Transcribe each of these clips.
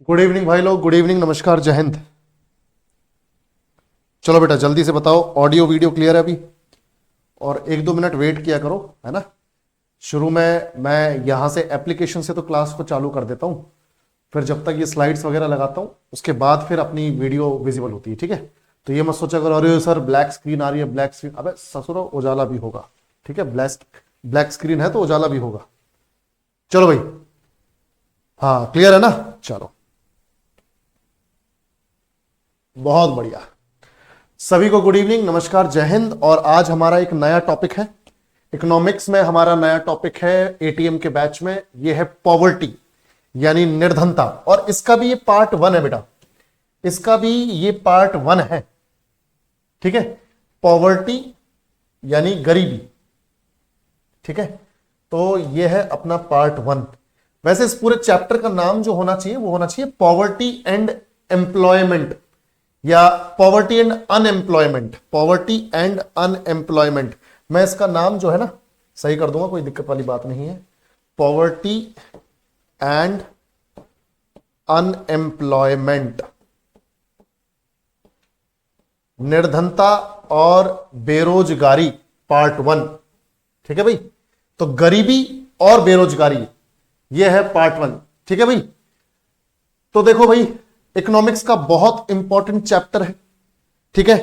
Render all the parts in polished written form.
Good evening भाई लोग, good evening, नमस्कार, जय हिंद। चलो बेटा जल्दी से बताओ, ऑडियो वीडियो क्लियर है अभी? और 1-2 मिनट वेट किया करो, है ना। शुरू में मैं यहां से एप्लीकेशन से तो क्लास को चालू कर देता हूं, फिर जब तक ये स्लाइड्स वगैरह लगाता हूं उसके बाद फिर अपनी वीडियो विजिबल होती है, ठीक है। तो ये मत सोचा करो अरे सर ब्लैक स्क्रीन आ रही है, ब्लैक स्क्रीन, अबे ससुरो उजाला भी होगा, ठीक है। ब्लैक स्क्रीन है तो उजाला भी होगा। चलो भाई, हाँ क्लियर है ना। चलो बहुत बढ़िया, सभी को गुड इवनिंग, नमस्कार, जय हिंद। और आज हमारा एक नया टॉपिक है इकोनॉमिक्स में। हमारा नया टॉपिक है एटीएम के बैच में, ये है पॉवर्टी यानी निर्धनता। और इसका भी ये पार्ट 1 है बेटा, इसका भी ये पार्ट 1 है, ठीक है। पॉवर्टी यानी गरीबी, ठीक है। तो ये है अपना पार्ट 1। वैसे इस पूरे चैप्टर का नाम जो होना चाहिए वो होना चाहिए पॉवर्टी एंड एम्प्लॉयमेंट या poverty and unemployment. Poverty and unemployment, मैं इसका नाम जो है ना सही कर दूंगा, कोई दिक्कत वाली बात नहीं है। पॉवर्टी एंड अनएम्प्लॉयमेंट, निर्धनता और बेरोजगारी पार्ट 1, ठीक है भाई। तो गरीबी और बेरोजगारी ये है पार्ट 1, ठीक है भाई। तो देखो भाई, इकोनॉमिक्स का बहुत इंपॉर्टेंट चैप्टर है, ठीक है।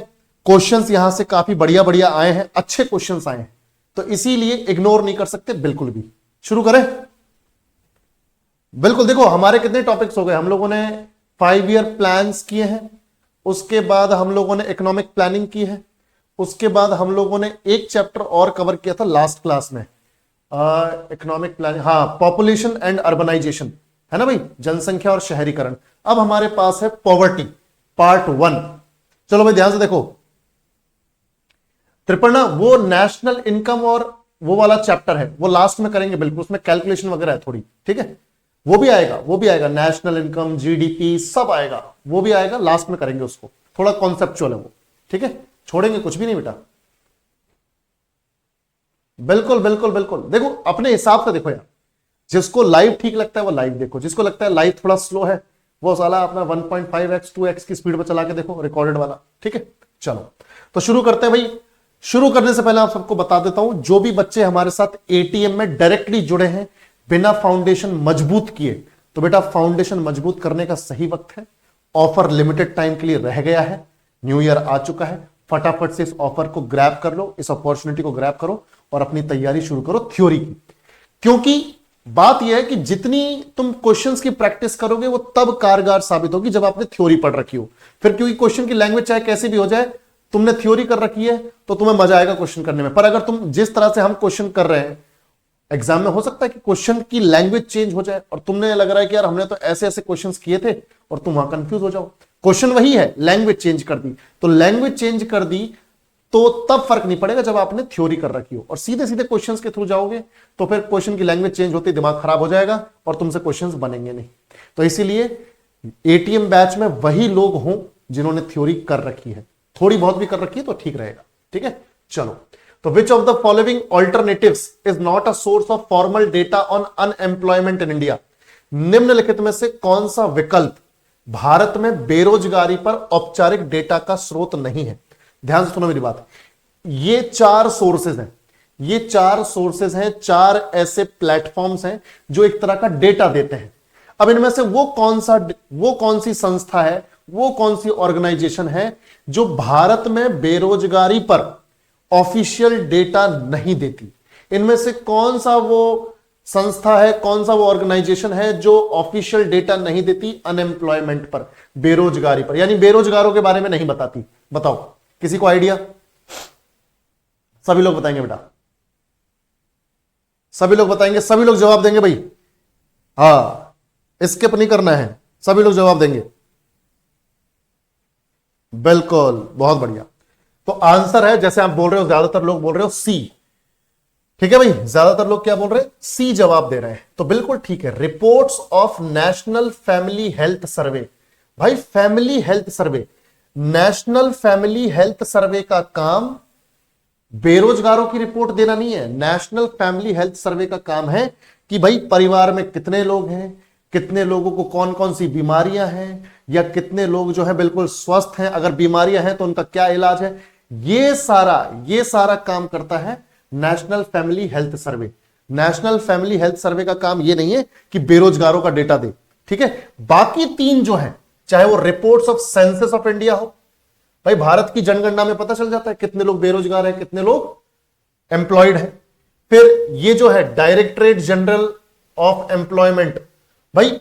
क्वेश्चंस यहां से काफी बढ़िया बढ़िया आए हैं, अच्छे क्वेश्चंस आए हैं, तो इसीलिए इग्नोर नहीं कर सकते बिल्कुल भी। शुरू करें? बिल्कुल। देखो हमारे कितने टॉपिक्स हो गए, हम लोगों ने 5 ईयर प्लान्स किए हैं, उसके बाद हम लोगों ने इकोनॉमिक प्लानिंग की है, उसके बाद हम लोगों ने एक चैप्टर और कवर किया था लास्ट क्लास में, इकोनॉमिक प्लानिंग, हाँ, पॉपुलेशन एंड अर्बनाइजेशन, है ना भाई, जनसंख्या और शहरीकरण। अब हमारे पास है पॉवर्टी पार्ट 1। चलो भाई ध्यान से देखो, त्रिपर्णा वो नेशनल इनकम और वो वाला चैप्टर है, वो लास्ट में करेंगे, बिल्कुल उसमें कैलकुलेशन वगैरह है थोड़ी, ठीक है। वो भी आएगा, वो भी आएगा, नेशनल इनकम, जीडीपी सब आएगा, वो भी आएगा, लास्ट में करेंगे उसको, थोड़ा कॉन्सेप्चुअल है वो, ठीक है। छोड़ेंगे कुछ भी नहीं बेटा, बिल्कुल बिल्कुल बिल्कुल। देखो अपने हिसाब से देखो यार, जिसको लाइव ठीक लगता है वो लाइव देखो, जिसको लगता है लाइव थोड़ा स्लो है वो साला अपना 1.5x 2x की स्पीड पर चला के देखो, रिकॉर्डेड वाला, ठीक है। चलो तो शुरू करते हैं भाई। शुरू करने से पहले आप सबको बता देता हूं, जो भी बच्चे हमारे साथ एटीएम में डायरेक्टली जुड़े हैं बिना फाउंडेशन मजबूत किए, तो बेटा फाउंडेशन मजबूत करने का सही वक्त है। ऑफर लिमिटेड टाइम के लिए रह गया है, न्यू ईयर आ चुका है, फटाफट से इस ऑफर को ग्रैब कर लो, इस अपॉर्चुनिटी को ग्रैब करो और अपनी तैयारी शुरू करो थ्योरी की। क्योंकि बात यह है कि जितनी तुम क्वेश्चंस की प्रैक्टिस करोगे वो तब कारगर साबित होगी जब आपने थ्योरी पढ़ रखी हो। फिर क्योंकि क्वेश्चन की लैंग्वेज चाहे कैसी भी हो जाए, तुमने थ्योरी कर रखी है तो तुम्हें मजा आएगा क्वेश्चन करने में। पर अगर तुम जिस तरह से हम क्वेश्चन कर रहे हैं एग्जाम में, हो सकता है कि क्वेश्चन की लैंग्वेज चेंज हो जाए और तुमने लग रहा है कि यार हमने तो ऐसे ऐसे क्वेश्चंस किए थे, और तुम वहां कंफ्यूज हो जाओ। क्वेश्चन वही है, लैंग्वेज चेंज कर दी, तो लैंग्वेज चेंज कर दी तो तब फर्क नहीं पड़ेगा जब आपने थ्योरी कर रखी हो। और सीधे सीधे क्वेश्चंस के थ्रू जाओगे तो फिर क्वेश्चन की लैंग्वेज चेंज होती, दिमाग खराब हो जाएगा और तुमसे क्वेश्चंस बनेंगे नहीं। तो इसीलिए एटीएम बैच में वही लोग हों जिन्होंने थ्योरी कर रखी है, थोड़ी बहुत भी कर रखी है तो ठीक रहेगा, ठीक है। चलो तो विच of the following alternatives is not a source of formal data on unemployment in India. निम्नलिखित में से कौन सा विकल्प भारत में बेरोजगारी पर औपचारिक डेटा का स्रोत नहीं है? ध्यान से सुनो मेरी बात, ये 4 सोर्सेज हैं, ये 4 सोर्सेज हैं, 4 ऐसे प्लेटफॉर्म्स हैं जो एक तरह का डेटा देते हैं। अब इनमें से वो कौन सी संस्था है, वो कौन सी ऑर्गेनाइजेशन है जो भारत में बेरोजगारी पर ऑफिशियल डेटा नहीं देती? इनमें से कौन सा वो संस्था है, कौन सा वो ऑर्गेनाइजेशन है जो ऑफिशियल डेटा नहीं देती अनएम्प्लॉयमेंट पर, बेरोजगारी पर, यानी बेरोजगारों के बारे में नहीं बताती? बताओ, किसी को आइडिया? सभी लोग बताएंगे बेटा, सभी लोग बताएंगे, सभी लोग जवाब देंगे भाई, हाँ स्किप नहीं करना है, सभी लोग जवाब देंगे। बिल्कुल, बहुत बढ़िया। तो आंसर है, जैसे आप बोल रहे हो, ज्यादातर लोग बोल रहे हो सी, ठीक है भाई, ज्यादातर लोग क्या बोल रहे हैं? सी जवाब दे रहे हैं, तो बिल्कुल ठीक है। Reports of national family health survey, भाई family health survey, national family health survey का काम बेरोजगारों की रिपोर्ट देना नहीं है। नेशनल फैमिली हेल्थ सर्वे का काम है कि भाई परिवार में कितने लोग हैं, कितने लोगों को कौन कौन सी बीमारियां हैं, या कितने लोग जो है बिल्कुल स्वस्थ हैं, अगर बीमारियां हैं तो उनका क्या इलाज है, ये सारा काम करता है national family health survey. National family health survey का काम ये नहीं है कि बेरोजगारों का डेटा दे, ठीक है। बाकी तीन जो है, चाहे वो reports of census of India हो, भाई भारत की जनगणना में पता चल जाता है कितने लोग बेरोजगार हैं, कितने लोग एम्प्लॉयड हैं। फिर ये जो है डायरेक्टरेट जनरल ऑफ एम्प्लॉयमेंट, भाई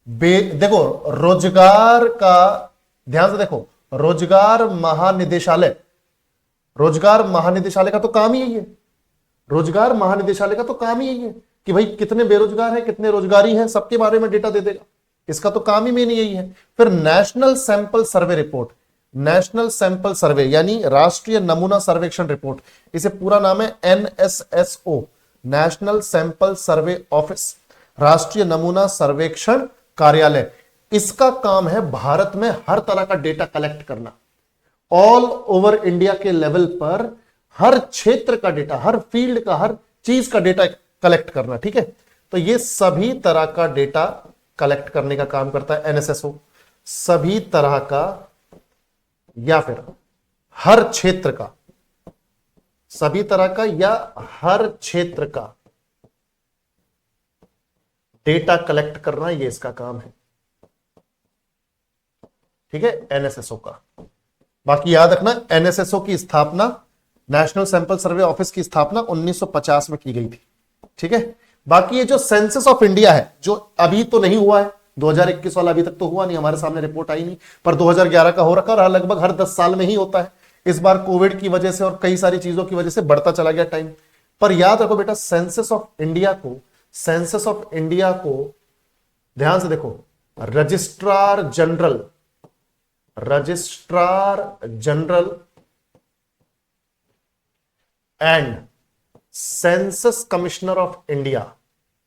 देखो रोजगार का, ध्यान से देखो, रोजगार महानिदेशालय का तो काम ही यही है। रोजगार महानिदेशालय का तो काम ही यही है कि भाई कितने बेरोजगार हैं, कितने रोजगारी हैं, सबके बारे में डेटा दे देगा। इसका तो काम ही मेन यही है। फिर national sample survey report, national sample survey यानी राष्ट्रीय नमूना सर्वेक्षण रिपोर्ट, इसे पूरा नाम है NSSO, national sample survey office, राष्ट्रीय नमूना सर्वेक्षण कार्यालय। इसका काम है भारत में हर तरह का डेटा कलेक्ट करना, ऑल ओवर इंडिया के लेवल पर हर क्षेत्र का डेटा, हर फील्ड का, हर चीज का डेटा कलेक्ट करना, ठीक है। तो ये सभी तरह का डेटा कलेक्ट करने का काम करता है NSSO, सभी तरह का या फिर हर क्षेत्र का, सभी तरह का या हर क्षेत्र का डेटा कलेक्ट करना, ये इसका काम है, ठीक है, NSSO का। बाकी याद रखना NSSO की स्थापना, नेशनल सैंपल सर्वे ऑफिस की स्थापना 1950 में की गई थी, ठीक है। बाकी ये जो सेंसस ऑफ इंडिया है, जो अभी तो नहीं हुआ है, 2021 वाला अभी तक तो हुआ नहीं, हमारे सामने रिपोर्ट आई नहीं, पर 2011 का हो रखा और लगभग हर 10 साल में ही होता है। इस बार कोविड की वजह से और कई सारी चीजों की वजह से बढ़ता चला गया टाइम। पर याद रखो बेटा, सेंसस ऑफ इंडिया को ध्यान से देखो, registrar general and census commissioner of India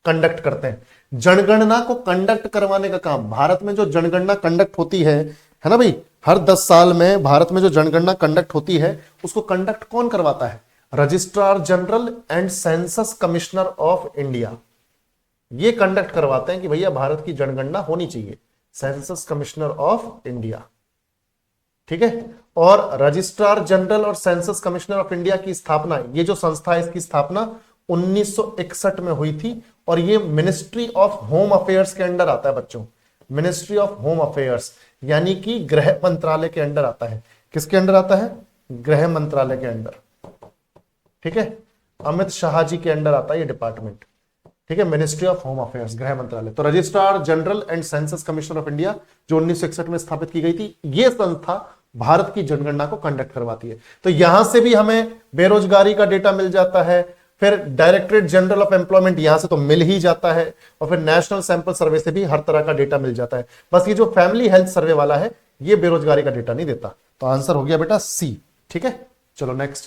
conduct करते हैं। जनगणना को कंडक्ट करवाने का काम, भारत में जो जनगणना कंडक्ट होती है ना भाई, हर 10 साल में भारत में जो जनगणना कंडक्ट होती है उसको कंडक्ट कौन करवाता है? Registrar general and census commissioner of India, ये कंडक्ट करवाते हैं कि भैया भारत की जनगणना होनी चाहिए, सेंसस कमिश्नर ऑफ इंडिया, ठीक है। और रजिस्ट्रार जनरल और सेंसस कमिश्नर ऑफ इंडिया की स्थापना, ये जो संस्था है इसकी स्थापना 1961 में हुई थी और ये मिनिस्ट्री ऑफ होम अफेयर्स के अंडर आता है बच्चों, मिनिस्ट्री ऑफ होम अफेयर्स यानी कि गृह मंत्रालय के अंडर आता है। किसके अंडर आता है? गृह मंत्रालय के अंडर, ठीक है। अमित शाह जी के अंडर आता है ये डिपार्टमेंट, ठीक है, मिनिस्ट्री ऑफ होम अफेयर्स, गृह मंत्रालय। तो registrar general and census commissioner of India जो 1961 में स्थापित की गई थी, ये संस्था भारत की जनगणना को कंडक्ट करवाती है। तो यहां से भी हमें बेरोजगारी का डेटा मिल जाता है, फिर डायरेक्टरेट जनरल ऑफ एम्प्लॉयमेंट यहां से तो मिल ही जाता है, और फिर नेशनल सैंपल सर्वे से भी हर तरह का डेटा मिल जाता है। बस ये जो फैमिली हेल्थ सर्वे वाला है ये बेरोजगारी का डेटा नहीं देता। तो आंसर हो गया बेटा सी, ठीक है। चलो next,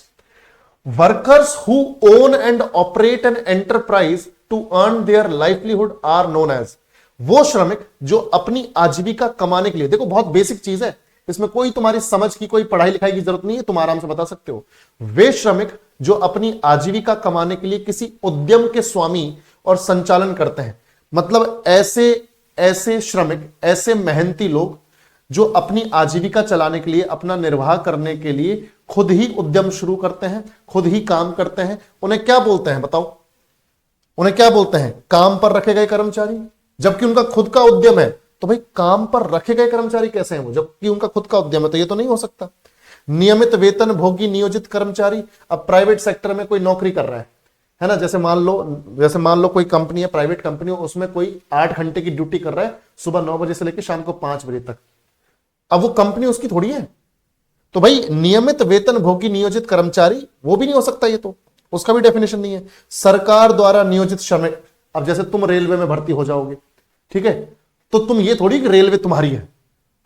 workers who own and operate an enterprise to earn their livelihood are known as, वो श्रमिक जो अपनी आजीविका कमाने के लिए, देखो बहुत बेसिक चीज है, इसमें कोई तुम्हारी समझ की, कोई पढ़ाई लिखाई की जरूरत नहीं है, तुम आराम से बता सकते हो। वे श्रमिक जो अपनी आजीविका कमाने के लिए किसी उद्यम के स्वामी और संचालन करते हैं, मतलब ऐसे श्रमिक, ऐसे मेहनती लोग जो अपनी आजीविका चलाने के लिए, अपना निर्वाह करने के लिए खुद ही उद्यम शुरू करते हैं, खुद ही काम करते हैं, उन्हें क्या बोलते हैं बताओ? उन्हें क्या बोलते हैं? काम पर रखे गए कर्मचारी। जबकि उनका खुद का उद्यम है, तो भाई काम पर रखे गए कर्मचारी कैसे हैं वो, जबकि उनका खुद का उद्यम है? तो ये तो नहीं हो सकता। नियमित वेतन भोगी नियोजित कर्मचारी, अब प्राइवेट सेक्टर में कोई नौकरी कर रहा है ना, जैसे मान लो कोई कंपनी है, प्राइवेट कंपनी है, उसमें कोई 8 घंटे की ड्यूटी कर रहा है, सुबह 9 बजे से लेकर शाम को 5 बजे तक। अब वो कंपनी उसकी थोड़ी है, तो भाई नियमित वेतन भोगी नियोजित कर्मचारी वो भी नहीं हो सकता, ये तो उसका भी डेफिनेशन नहीं है। सरकार द्वारा नियोजित श्रमिक, अब जैसे तुम रेलवे में भर्ती हो जाओगे, ठीक है, तो तुम ये थोड़ी कि रेलवे तुम्हारी है,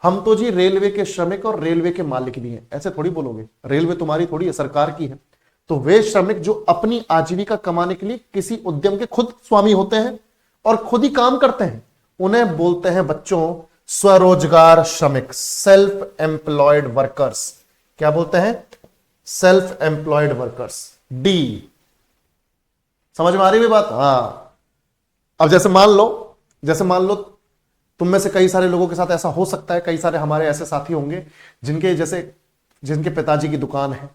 हम तो जी रेलवे के श्रमिक और रेलवे के मालिक भी हैं, ऐसे थोड़ी बोलोगे, रेलवे तुम्हारी थोड़ी है, सरकार की है। तो वे श्रमिक जो अपनी आजीविका कमाने के लिए किसी उद्यम के खुद स्वामी होते हैं और खुद ही काम करते हैं, उन्हें बोलते हैं बच्चों स्वरोजगार श्रमिक, सेल्फ एम्प्लॉयड वर्कर्स। क्या बोलते हैं? Self employed workers. डी, समझ में आ रही है बात? हाँ। अब जैसे मान लो जैसे मान लो तुम में से कई सारे लोगों के साथ ऐसा हो सकता है, कई सारे हमारे ऐसे साथी होंगे जिनके पिताजी की दुकान है,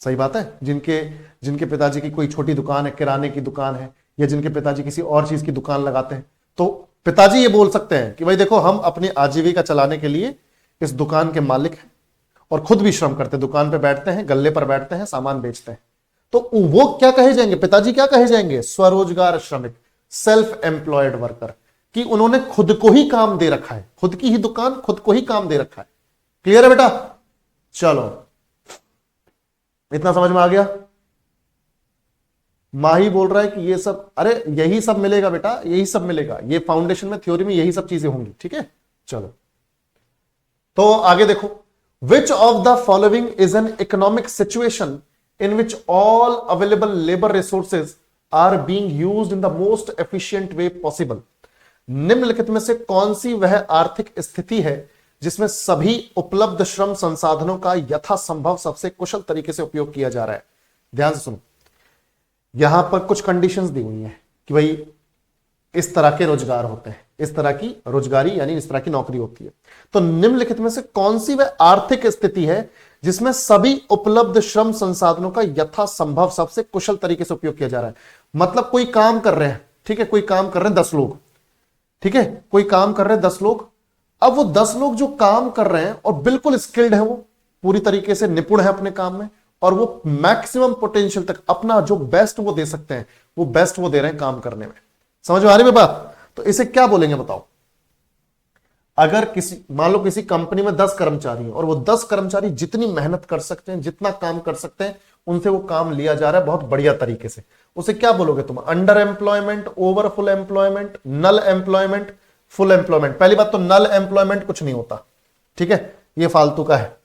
सही बात है, जिनके पिताजी की कोई छोटी दुकान है, किराने की दुकान है, या जिनके पिताजी किसी और चीज की दुकान लगाते हैं। तो पिताजी ये बोल सकते हैं कि भाई देखो, हम अपनी आजीविका चलाने के लिए इस दुकान के मालिक हैं और खुद भी श्रम करते हैं, दुकान पे बैठते हैं, गल्ले पर बैठते हैं, सामान बेचते हैं। तो वो क्या कहे जाएंगे, पिताजी क्या कहे जाएंगे, स्वरोजगार श्रमिक, सेल्फ एम्प्लॉयड वर्कर, कि उन्होंने खुद को ही काम दे रखा है, खुद की ही दुकान, खुद को ही काम दे रखा है। क्लियर है बेटा? चलो, इतना समझ में आ गया? माही बोल रहा है कि ये सब, अरे यही सब मिलेगा बेटा, यही सब मिलेगा, ये फाउंडेशन में, थ्योरी में यही सब चीजें होंगी। ठीक है, चलो तो आगे देखो, which of the following is an economic situation in which all available labour resources are being used in the most efficient way possible. निम्नलिखित में से कौन सी वह आर्थिक स्थिति है जिसमें सभी उपलब्ध श्रम संसाधनों का यथासंभव सबसे कुशल तरीके से उपयोग किया जा रहा है? ध्यान से सुनो, यहां पर कुछ कंडीशंस दी हुई हैं कि भाई इस तरह के रोजगार होते हैं, इस तरह की रोजगारी यानी इस तरह की नौकरी होती है। तो निम्नलिखित में से कौन सी वह आर्थिक स्थिति है जिसमें सभी उपलब्ध श्रम संसाधनों का यथासंभव सबसे कुशल तरीके से उपयोग किया जा रहा है? मतलब कोई काम कर रहे हैं, ठीक है, कोई काम कर रहे हैं 10 लोग, ठीक है, कोई काम कर रहे हैं 10 लोग। अब वो 10 लोग जो काम कर रहे हैं और बिल्कुल स्किल्ड है, वो पूरी तरीके से निपुण है अपने काम में, और वो मैक्सिमम पोटेंशियल तक अपना जो बेस्ट वो दे सकते हैं, वो बेस्ट वो दे रहे हैं काम करने में। समझ में आ रही है बात? तो इसे क्या बोलेंगे बताओ? अगर मान लो किसी कंपनी में 10 कर्मचारी हैं और वो 10 कर्मचारी जितनी मेहनत कर सकते हैं, जितना काम कर सकते हैं, उनसे वो काम लिया जा रहा है बहुत बढ़िया तरीके से, उसे क्या बोलोगे तुम? Under employment, over full employment, null employment, full employment? पहली बात तो नल एम्प्लॉयमेंट कुछ नहीं होता, ठीक है, ये फालतू का है।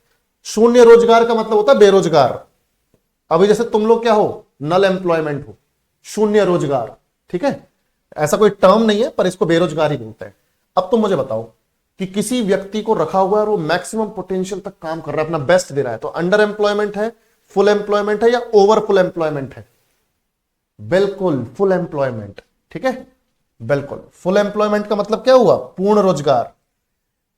शून्य रोजगार का मतलब होता है बेरोजगार। अभी जैसे तुम लोग क्या हो, नल एम्प्लॉयमेंट हो, शून्य रोजगार, ठीक है, ऐसा कोई टर्म नहीं है पर इसको बेरोजगार ही बोलते हैं। अब तुम मुझे बताओ कि किसी व्यक्ति को रखा हुआ है और वो मैक्सिमम पोटेंशियल तक काम कर रहा है, अपना बेस्ट दे रहा है, तो अंडर एम्प्लॉयमेंट है, फुल एम्प्लॉयमेंट है, या ओवर फुल एम्प्लॉयमेंट है? बिल्कुल फुल एम्प्लॉयमेंट, ठीक है, बिल्कुल फुल एम्प्लॉयमेंट का मतलब क्या हुआ? पूर्ण रोजगार,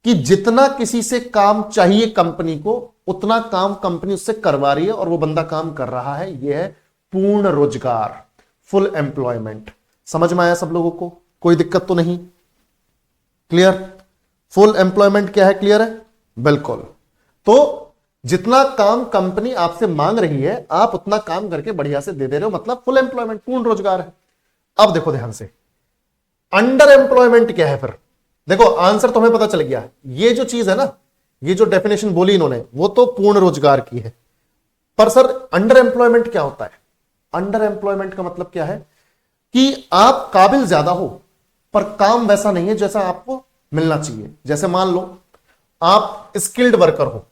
कि जितना किसी से काम चाहिए कंपनी को, उतना काम कंपनी उससे करवा रही है और वो बंदा काम कर रहा है, यह है पूर्ण रोजगार, फुल एम्प्लॉयमेंट। समझ में आया सब लोगों को? कोई दिक्कत तो नहीं? क्लियर? फुल एम्प्लॉयमेंट क्या है, क्लियर है? बिल्कुल। तो जितना काम कंपनी आपसे मांग रही है, आप उतना काम करके बढ़िया से दे रहे हो, मतलब फुल एम्प्लॉयमेंट, पूर्ण रोजगार है। अब देखो ध्यान से, अंडर एम्प्लॉयमेंट क्या है फिर? देखो आंसर तुम्हें पता चल गया, ये जो चीज है ना, ये जो डेफिनेशन बोली इन्होंने, वो तो पूर्ण रोजगार की है। पर सर अंडर एम्प्लॉयमेंट क्या होता है? अंडर एम्प्लॉयमेंट का मतलब क्या है कि आप काबिल ज्यादा हो पर काम वैसा नहीं है जैसा आपको मिलना चाहिए। जैसे मान लो आप स्किल्ड वर्कर हो,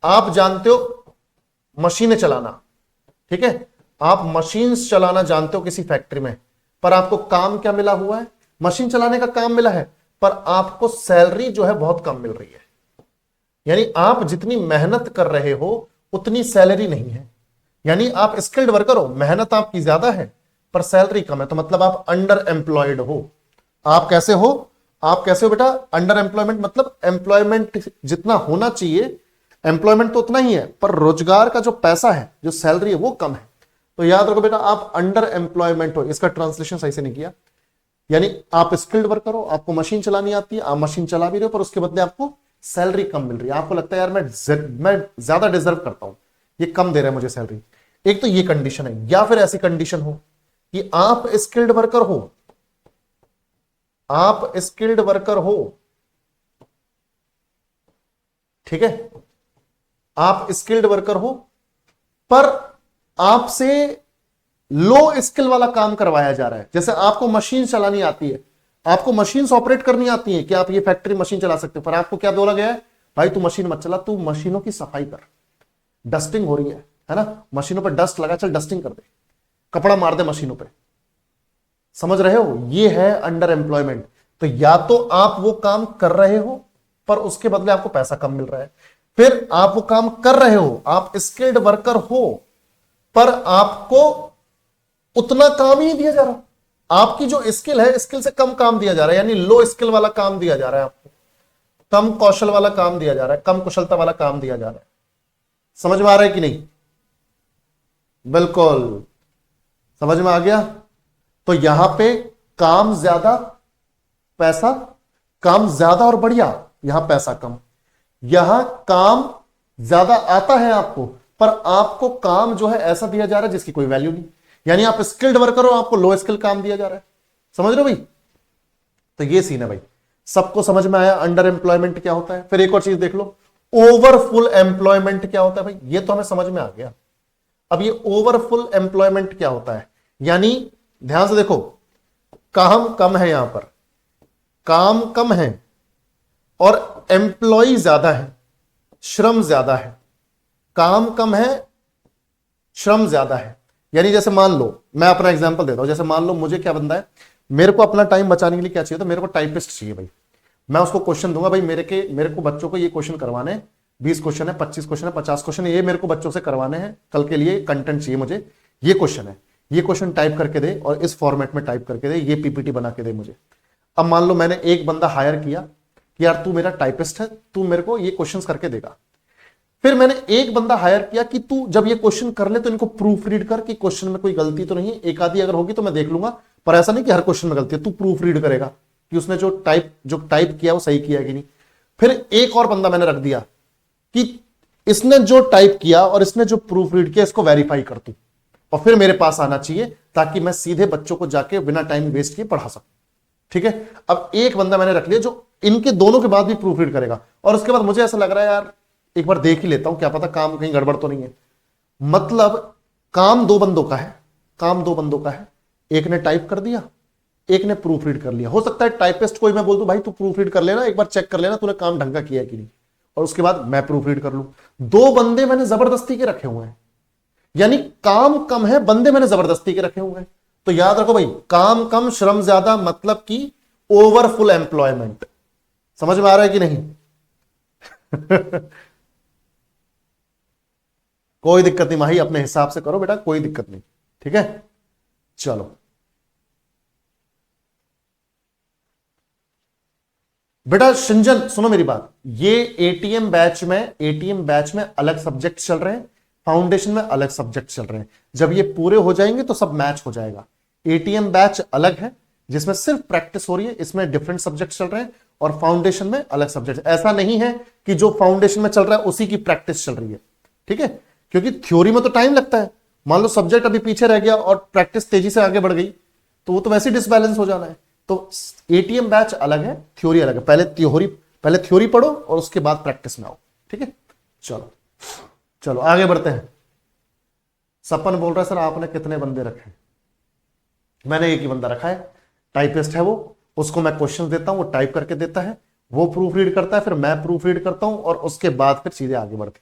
आप जानते हो मशीनें चलाना, ठीक है, आप मशीन चलाना जानते हो किसी फैक्ट्री में, पर आपको काम क्या मिला हुआ है? मशीन चलाने का काम मिला है, पर आपको सैलरी जो है बहुत कम मिल रही है। यानी आप जितनी मेहनत कर रहे हो उतनी सैलरी नहीं है। यानी आप स्किल्ड वर्कर हो, मेहनत आपकी ज्यादा है पर सैलरी कम है, तो मतलब आप अंडर एम्प्लॉयड हो। आप कैसे हो? आप कैसे हो बेटा? अंडर एम्प्लॉयमेंट मतलब एम्प्लॉयमेंट जितना होना चाहिए, एम्प्लॉयमेंट तो उतना ही है, पर रोजगार का जो पैसा है, जो सैलरी है, वो कम है। तो याद रखो बेटा, आप अंडर एम्प्लॉयमेंट हो। इसका ट्रांसलेशन सही से नहीं किया। यानी आप स्किल्ड वर्कर हो, आपको मशीन चलानी आती है, आप मशीन चला भी रहे हो, पर उसके बदले आपको सैलरी कम मिल रही है। आपको लगता है यार मैं ज्यादा डिजर्व करता हूं, ये कम दे रहा है मुझे सैलरी। एक तो ये कंडीशन है, या फिर ऐसी कंडीशन हो कि आप स्किल्ड वर्कर हो, आप स्किल्ड वर्कर हो, ठीक है, आप स्किल्ड वर्कर हो, पर आपसे लो स्किल वाला काम करवाया जा रहा है। जैसे आपको मशीन चलानी आती है, आपको मशीन ऑपरेट करनी आती है कि आप ये फैक्ट्री मशीन चला सकते हो, पर आपको क्या बोला गया है? भाई तू मशीन मत चला, तू मशीनों की सफाई कर, डस्टिंग हो रही है ना, मशीनों पर डस्ट लगा, चल डस्टिंग कर दे, कपड़ा मार दे मशीनों पे। समझ रहे हो? ये है अंडर एम्प्लॉयमेंट। तो या तो आप वो काम कर रहे हो पर उसके बदले आपको पैसा कम मिल रहा है, फिर आप वो काम कर रहे हो, आप स्किल्ड वर्कर हो, पर आपको उतना काम ही नहीं दिया जा रहा। आपकी जो स्किल है, स्किल से कम काम दिया जा रहा है, यानी लो स्किल वाला काम दिया जा रहा है आपको, कम कौशल वाला काम दिया जा रहा है, कम कुशलता वाला काम दिया जा रहा है। समझ में आ रहा है कि नहीं? बिल्कुल समझ में आ गया। तो यहां पे काम ज्यादा पैसा, काम ज्यादा और बढ़िया, यहां पैसा कम। यहां काम ज्यादा आता है आपको, पर आपको काम जो है ऐसा दिया जा रहा है जिसकी कोई वैल्यू नहीं, यानी आप स्किल्ड वर्कर हो, आपको लो स्किल काम दिया जा रहा है। समझ रहे हो भाई? तो ये सीन है भाई। सबको समझ में आया अंडर एम्प्लॉयमेंट क्या होता है? फिर एक और चीज देख लो, ओवरफुल एम्प्लॉयमेंट क्या होता है भाई? ये तो हमें समझ में आ गया। अब ये ओवरफुल एम्प्लॉयमेंट क्या होता है? यानी ध्यान से देखो, काम कम है, यहां पर काम कम है और एम्प्लॉय ज्यादा है, श्रम ज्यादा है। काम कम है, श्रम ज्यादा है। यानी जैसे मान लो, मैं अपना एग्जांपल देता हूं, जैसे मान लो मुझे क्या बंदा है, मेरे को अपना टाइम बचाने के लिए क्या चाहिए, तो मेरे को टाइपिस्ट चाहिए भाई। मैं उसको क्वेश्चन दूंगा भाई, मेरे को बच्चों को ये क्वेश्चन करवाने हैं, 20 क्वेश्चन है, 25 क्वेश्चन है, 50 क्वेश्चन है, ये मेरे को बच्चों से करवाने हैं, कल के लिए कंटेंट चाहिए मुझे, ये क्वेश्चन है, ये क्वेश्चन टाइप करके दे और इस फॉर्मेट में टाइप करके दे, ये पीपीटी बना के दे मुझे। अब मान लो मैंने एक बंदा हायर किया कि यार तू मेरा टाइपिस्ट है, तू मेरे को ये क्वेश्चन करके देगा। फिर मैंने एक बंदा हायर किया कि तू जब ये क्वेश्चन कर ले तो इनको प्रूफ रीड कर कि क्वेश्चन में कोई गलती तो नहीं है, एक आधी अगर होगी तो मैं देख लूंगा, पर ऐसा नहीं कि हर क्वेश्चन में गलती है, तू प्रूफ रीड करेगा कि उसने जो टाइप किया वो सही किया है कि नहीं। फिर एक और बंदा मैंने रख दिया कि इसने जो टाइप किया और इसने जो प्रूफ रीड किया इसको वेरीफाई कर तू, और फिर मेरे पास आना चाहिए ताकि मैं सीधे बच्चों को जाके बिना टाइम वेस्ट किए पढ़ा सकूं। ठीक है, अब एक बंदा मैंने रख लिया जो इनके दोनों के बाद भी प्रूफ रीड करेगा, और उसके बाद मुझे ऐसा लग रहा है यार एक बार देख ही लेता हूं, क्या पता काम कहीं गड़बड़ तो नहीं है। मतलब काम दो बंदों का है, काम दो बंदों का है, एक ने टाइप कर दिया, एक ने प्रूफ रीड कर लिया। हो सकता है टाइपिस्ट को मैं बोल दूं भाई तू प्रूफ रीड कर लेना, एक बार चेक कर लेना तूने काम ढंग का किया है कि नहीं, और उसके बाद मैं प्रूफ रीड कर लूं। दो बंदे मैंने जबरदस्ती के रखे हुए हैं, यानी काम कम है, बंदे मैंने जबरदस्ती के रखे हुए हैं। तो याद रखो भाई, काम कम श्रम ज्यादा, मतलब कि ओवरफुल एम्प्लॉयमेंट। समझ में आ रहा है कि नहीं? कोई दिक्कत नहीं माही, अपने हिसाब से करो बेटा, कोई दिक्कत नहीं। ठीक है, चलो बेटा सिंजन सुनो मेरी बात, ये एटीएम बैच में अलग सब्जेक्ट चल रहे हैं, फाउंडेशन में अलग सब्जेक्ट चल रहे हैं। जब ये पूरे हो जाएंगे तो सब मैच हो जाएगा। एटीएम बैच अलग है जिसमें सिर्फ प्रैक्टिस हो रही है, इसमें डिफरेंट सब्जेक्ट चल रहे हैं, और फाउंडेशन में अलग सब्जेक्ट। ऐसा नहीं है कि जो फाउंडेशन में चल रहा है उसी की प्रैक्टिस चल रही है। ठीक है, क्योंकि थ्योरी में तो टाइम लगता है। मान लो सब्जेक्ट अभी पीछे रह गया और प्रैक्टिस तेजी से आगे बढ़ गई तो वो तो वैसे डिसबैलेंस हो जाना है। तो एटीएम बैच अलग है, थ्योरी अलग है। पहले थ्योरी पढ़ो और उसके बाद प्रैक्टिस में आओ। ठीक है, चलो चलो आगे बढ़ते हैं। सपन बोल रहा है सर आपने कितने बंदे रखे? मैंने एक ही बंदा रखा है, टाइपिस्ट है वो, उसको मैं क्वेश्चन देता हूं, वो टाइप करके देता है, वो प्रूफ रीड करता है, फिर मैं प्रूफ रीड करता हूं, और उसके बाद फिर सीधे आगे बढ़ते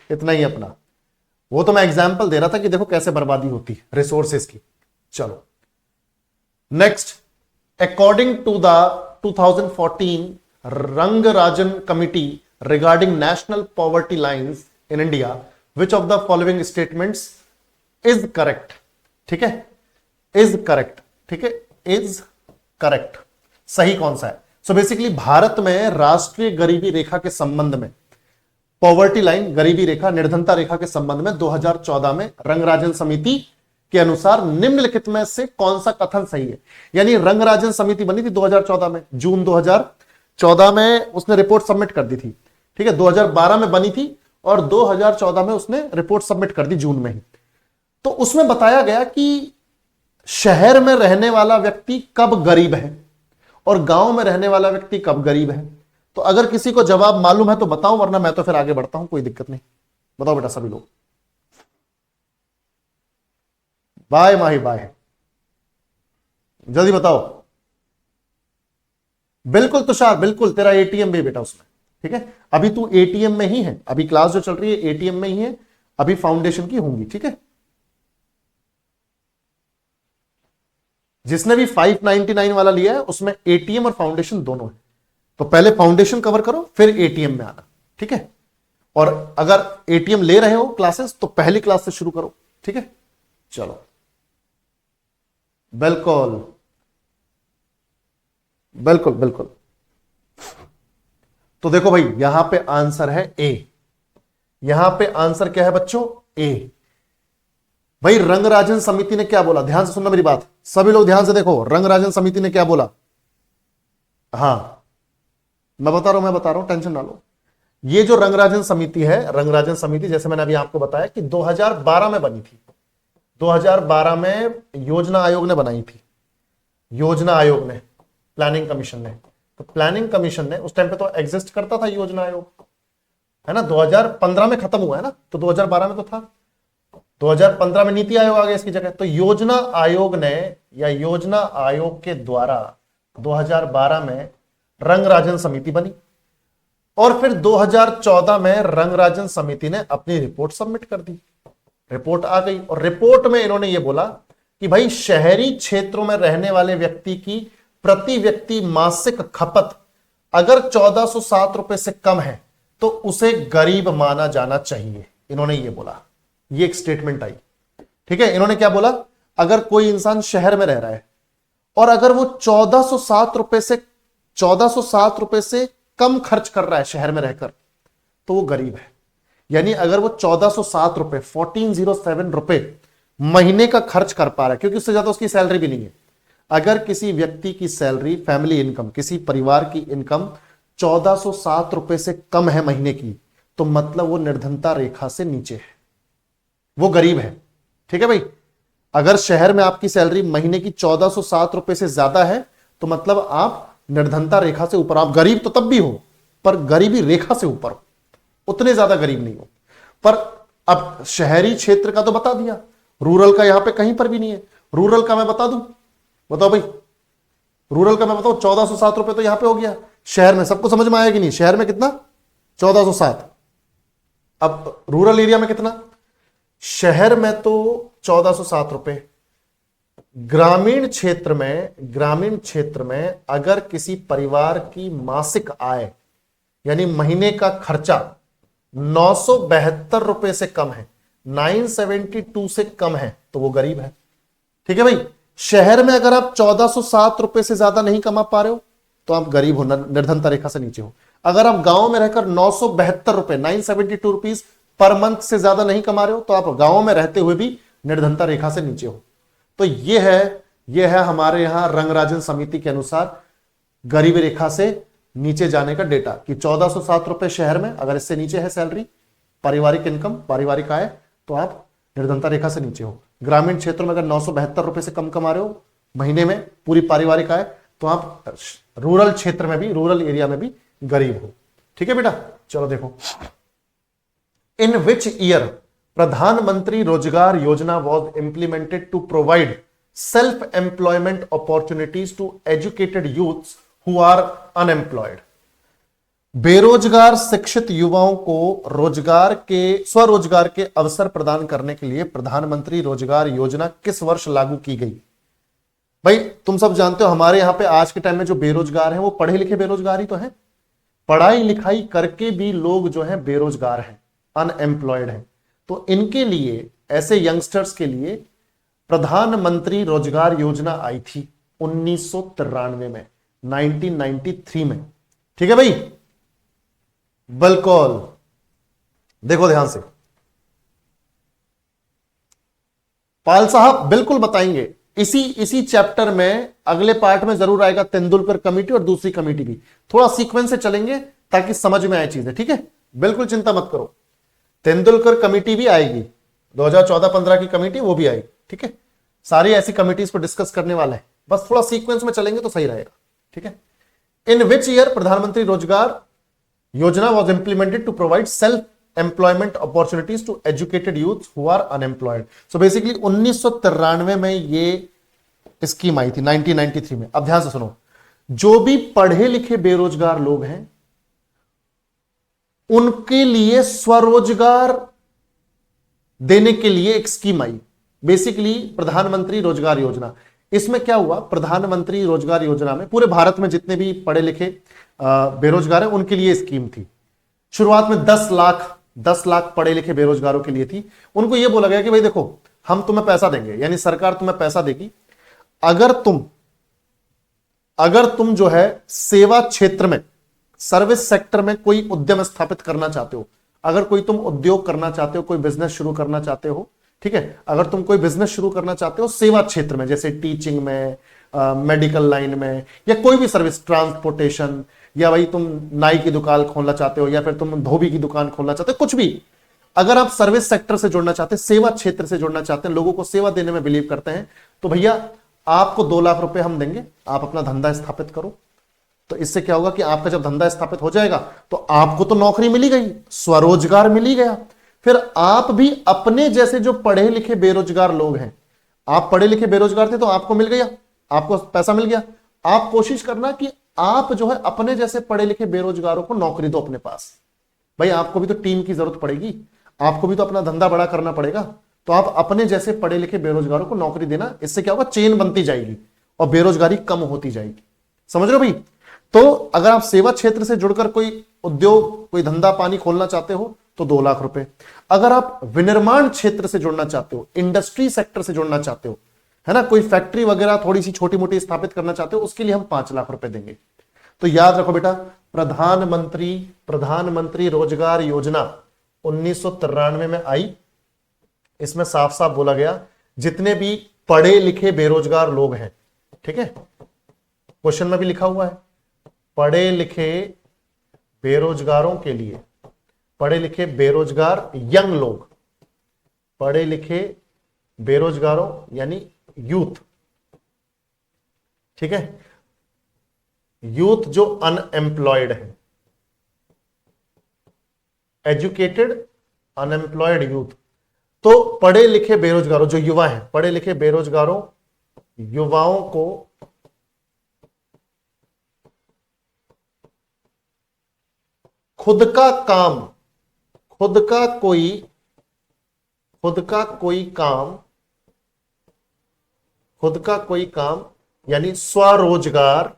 इतना ही अपना। वो तो मैं एग्जाम्पल दे रहा था कि देखो कैसे बर्बादी होती है रिसोर्सेस की। चलो next, according to the 2014 Rangarajan committee regarding national poverty lines in India, which of the following statements is correct? ठीक है, इज करेक्ट, ठीक है, इज करेक्ट, सही कौन सा है? सो बेसिकली भारत में राष्ट्रीय गरीबी रेखा के संबंध में, पॉवर्टी लाइन गरीबी रेखा निर्धनता रेखा के संबंध में 2014 में रंगराजन समिति के अनुसार निम्नलिखित में से कौन सा कथन सही है? यानी रंगराजन समिति बनी थी 2014 में, जून 2014 में उसने रिपोर्ट सबमिट कर दी थी। ठीक है, 2012 में बनी थी और 2014 में उसने रिपोर्ट सबमिट कर दी जून में ही। तो उसमें बताया गया कि शहर में रहने वाला व्यक्ति कब गरीब है और गांव में रहने वाला व्यक्ति कब गरीब है। तो अगर किसी को जवाब मालूम है तो बताओ, वरना मैं तो फिर आगे बढ़ता हूं, कोई दिक्कत नहीं। बताओ बेटा सभी लोग। बाय माही बाय, जल्दी बताओ। बिल्कुल तुषार, बिल्कुल तेरा एटीएम भी बेटा उसमें। ठीक है, अभी तू एटीएम में ही है, अभी क्लास जो चल रही है एटीएम में ही है, अभी फाउंडेशन की होंगी। ठीक है, जिसने भी 599 वाला लिया है उसमें एटीएम और फाउंडेशन दोनों है। तो पहले फाउंडेशन कवर करो फिर एटीएम में आना। ठीक है, और अगर एटीएम ले रहे हो क्लासेस तो पहली क्लास से शुरू करो। ठीक है, चलो बिल्कुल बिल्कुल बिल्कुल। तो देखो भाई यहां पे आंसर है ए। यहां पे आंसर क्या है बच्चों? ए। भाई रंगराजन समिति ने क्या बोला, ध्यान से सुनना मेरी बात, सभी लोग ध्यान से देखो, रंगराजन समिति ने क्या बोला। हाँ मैं बता रहा हूं, टेंशन ना लो। ये जो रंगराजन समिति है, रंगराजन समिति जैसे मैंने अभी आपको बताया कि 2012 में बनी थी। 2012 में योजना आयोग ने बनाई थी, योजना आयोग ने, प्लानिंग कमीशन ने। तो प्लानिंग कमीशन ने उस टाइम पे तो एग्जिस्ट करता था योजना आयोग, है ना। 2015 में खत्म हुआ है ना, तो 2012 में तो था। 2015 में नीति आयोग आ गया इसकी जगह। तो योजना आयोग ने, या योजना आयोग के द्वारा 2012 में रंगराजन समिति बनी, और फिर 2014 में रंगराजन समिति ने अपनी रिपोर्ट सबमिट कर दी। रिपोर्ट आ गई, और रिपोर्ट में इन्होंने ये बोला कि भाई शहरी क्षेत्रों में रहने वाले व्यक्ति की प्रति व्यक्ति मासिक खपत अगर 1407 रुपए से कम है तो उसे गरीब माना जाना चाहिए। इन्होंने ये बोला, ये एक स्टेटमेंट आई, ठीक है। इन्होंने क्या बोला, अगर कोई इंसान शहर में रह रहा है और अगर वो 1407 रुपए से कम खर्च कर रहा है शहर में रहकर, तो वो गरीब है। यानी अगर वो 1407 रुपए 1407 रुपए महीने का खर्च कर पा रहा है, क्योंकि उससे ज्यादा उसकी सैलरी भी नहीं है। अगर किसी व्यक्ति की सैलरी, फैमिली इनकम, किसी परिवार की इनकम 1407 रुपए से कम है महीने की, तो मतलब वो निर्धनता रेखा से नीचे है, वो गरीब है, ठीक है भाई। अगर शहर में आपकी सैलरी महीने की 1407 रुपए से ज्यादा है तो मतलब आप निर्धनता रेखा से ऊपर। आप गरीब तो तब भी हो, पर गरीबी रेखा से ऊपर हो, उतने ज्यादा गरीब नहीं हो। पर अब शहरी क्षेत्र का तो बता दिया, रूरल का यहां पे कहीं पर भी नहीं है। रूरल का मैं बता दूं, बताओ भाई, रूरल का मैं बताऊं, 1407 रुपए तो यहां पे हो गया। शहर में सबको समझ में आया कि नहीं, शहर में कितना? 1407। अब रूरल एरिया में कितना? शहर में तो 1407 रुपए। ग्रामीण क्षेत्र में अगर किसी परिवार की मासिक आय यानी महीने का खर्चा 972 रुपए से कम है, 972 से कम है, तो वो गरीब है, ठीक है भाई। शहर में अगर आप 1407 रुपए से ज्यादा नहीं कमा पा रहे हो तो आप गरीब हो, निर्धनता रेखा से नीचे हो। अगर आप गांव में रहकर 972 रुपए 972 रुपीज पर मंथ से ज्यादा नहीं कमा रहे हो तो आप गांव में रहते हुए भी निर्धनता रेखा से नीचे हो। तो यह है हमारे यहां रंगराजन समिति के अनुसार गरीबी रेखा से नीचे जाने का डेटा, कि 1407 रुपए शहर में अगर इससे नीचे है सैलरी, पारिवारिक इनकम, पारिवारिक आय, तो आप निर्धनता रेखा से नीचे हो। ग्रामीण क्षेत्रों में अगर 972 रुपए से कम कमा रहे हो महीने में पूरी पारिवारिक आय, तो आप रूरल क्षेत्र में भी, रूरल एरिया में भी गरीब हो, ठीक है बेटा। चलो देखो, इन which year Pradhanmantri Rozgar Yojana was implemented to provide self employment opportunities to educated youths who are unemployed. बेरोजगार शिक्षित युवाओं को स्वरोजगार के अवसर प्रदान करने के लिए प्रधानमंत्री रोजगार योजना किस वर्ष लागू की गई? भाई तुम सब जानते हो हमारे यहां पे आज के टाइम में जो बेरोजगार हैं वो पढ़े लिखे बेरोजगार ही तो हैं। पढ़ाई लिखाई करके भी लोग जो है बेरोजगार हैं, अनएम्प्लॉयड हैं। तो इनके लिए, ऐसे यंगस्टर्स के लिए प्रधानमंत्री रोजगार योजना आई थी 1993 में, 1993 में, ठीक है भाई। बिल्कुल, देखो ध्यान से, पाल साहब बिल्कुल बताएंगे। इसी चैप्टर में अगले पार्ट में जरूर आएगा तेंदुलकर कमेटी और दूसरी कमेटी भी। थोड़ा सीक्वेंस से चलेंगे ताकि समझ में आए चीजें, ठीक है। बिल्कुल चिंता मत करो, तेंदुलकर कमेटी भी आएगी, 2014-15 की कमेटी वो भी आएगी, ठीक है। सारी ऐसी कमिटीज को डिस्कस करने वाला है, बस थोड़ा सीक्वेंस में चलेंगे तो सही रहेगा, ठीक है। इन which year Pradhanmantri Rozgar Yojana was implemented to provide self employment opportunities to educated youth who are unemployed. So basically 1993 में ये स्कीम आई थी, 1993 में। अब ध्यान से सुनो, जो भी पढ़े लिखे बेरोजगार लोग हैं उनके लिए स्वरोजगार देने के लिए एक स्कीम आई, बेसिकली प्रधानमंत्री रोजगार योजना। इसमें क्या हुआ, प्रधानमंत्री रोजगार योजना में पूरे भारत में जितने भी पढ़े लिखे बेरोजगार हैं उनके लिए स्कीम थी। शुरुआत में 10 लाख पढ़े लिखे बेरोजगारों के लिए थी। उनको यह बोला गया कि भाई देखो, हम तुम्हें पैसा देंगे, यानी सरकार तुम्हें पैसा देगी अगर तुम जो है सेवा क्षेत्र में, सर्विस सेक्टर में कोई उद्यम स्थापित करना चाहते हो, अगर कोई तुम उद्योग करना चाहते हो, कोई बिजनेस शुरू करना चाहते हो, ठीक है, अगर तुम कोई बिजनेस शुरू करना चाहते हो सेवा क्षेत्र में, जैसे टीचिंग में, मेडिकल लाइन में, या कोई भी सर्विस, ट्रांसपोर्टेशन, या भाई तुम नाई की दुकान खोलना चाहते हो, या फिर तुम धोबी की दुकान खोलना चाहते हो, कुछ भी, अगर आप सर्विस सेक्टर से जुड़ना चाहते हैं, सेवा क्षेत्र से जुड़ना चाहते हैं, लोगों को सेवा देने में बिलीव करते हैं, तो भैया आपको 2 लाख रुपए हम देंगे, आप अपना धंधा स्थापित करो। तो इससे क्या होगा कि आपका जब धंधा स्थापित हो जाएगा तो आपको तो नौकरी मिली गई, स्वरोजगार मिली गया, फिर आप भी अपने जैसे जो पढ़े लिखे बेरोजगार लोग हैं, आप पढ़े लिखे बेरोजगार थे तो आपको मिल गया, आपको पैसा मिल गया। आप कोशिश करना कि आप जो है अपने जैसे पढ़े लिखे बेरोजगारों को नौकरी दो अपने पास। भाई आपको भी तो टीम की जरूरत पड़ेगी, आपको भी तो अपना धंधा बड़ा करना पड़ेगा, तो आप अपने जैसे पढ़े लिखे बेरोजगारों को नौकरी देना। इससे क्या होगा, चेन बनती जाएगी और बेरोजगारी कम होती जाएगी। समझ रहे हो भाई? तो अगर आप सेवा क्षेत्र से जुड़कर कोई उद्योग, कोई धंधा पानी खोलना चाहते हो तो 2 लाख रुपए। अगर आप विनिर्माण क्षेत्र से जुड़ना चाहते हो, इंडस्ट्री सेक्टर से जुड़ना चाहते हो, है ना, कोई फैक्ट्री वगैरह थोड़ी सी छोटी मोटी स्थापित करना चाहते हो, उसके लिए हम 5 लाख रुपए देंगे। तो याद रखो बेटा, प्रधानमंत्री रोजगार योजना 1993 में आई। इसमें साफ साफ बोला गया जितने भी पढ़े लिखे बेरोजगार लोग हैं, ठीक है, क्वेश्चन में भी लिखा हुआ है, पढ़े लिखे बेरोजगारों के लिए, पढ़े लिखे बेरोजगार यंग लोग, पढ़े लिखे बेरोजगारों यानी यूथ, ठीक है, यूथ जो अनएम्प्लॉयड है, एजुकेटेड अनएम्प्लॉयड यूथ, तो पढ़े लिखे बेरोजगारों जो युवा हैं, पढ़े लिखे बेरोजगारों युवाओं को खुद का कोई काम यानी स्वरोजगार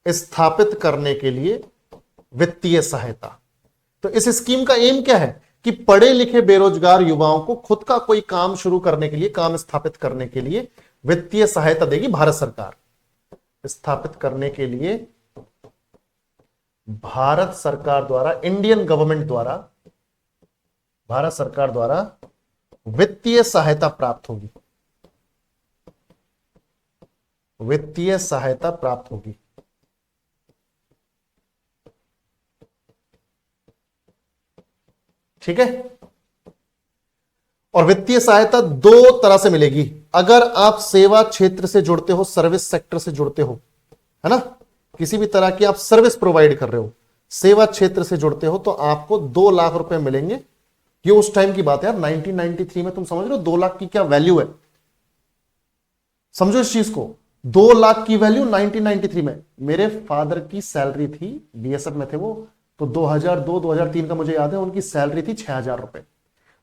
स्थापित करने के लिए वित्तीय सहायता। तो इस स्कीम का एम क्या है कि पढ़े लिखे बेरोजगार युवाओं को खुद का कोई काम शुरू करने के लिए, काम स्थापित करने के लिए वित्तीय सहायता देगी भारत सरकार। स्थापित करने के लिए भारत सरकार द्वारा, इंडियन गवर्नमेंट द्वारा, भारत सरकार द्वारा वित्तीय सहायता प्राप्त होगी, वित्तीय सहायता प्राप्त होगी। ठीक है, और वित्तीय सहायता 2 तरह से मिलेगी। अगर आप सेवा क्षेत्र से जुड़ते हो, सर्विस सेक्टर से जुड़ते हो, है ना, किसी भी तरह की आप सर्विस प्रोवाइड कर रहे हो, सेवा क्षेत्र से जुड़ते हो, तो आपको 2 लाख रुपए मिलेंगे। ये उस टाइम की बात है यार, 1993 में। तुम समझ रहे हो 2 लाख की क्या वैल्यू है? समझो इस चीज को, 2 लाख की वैल्यू 1993 में। मेरे फादर की सैलरी थी, बीएसएफ में थे वो, तो 2002-2003 का मुझे याद है, उनकी सैलरी थी 6,000 रुपए।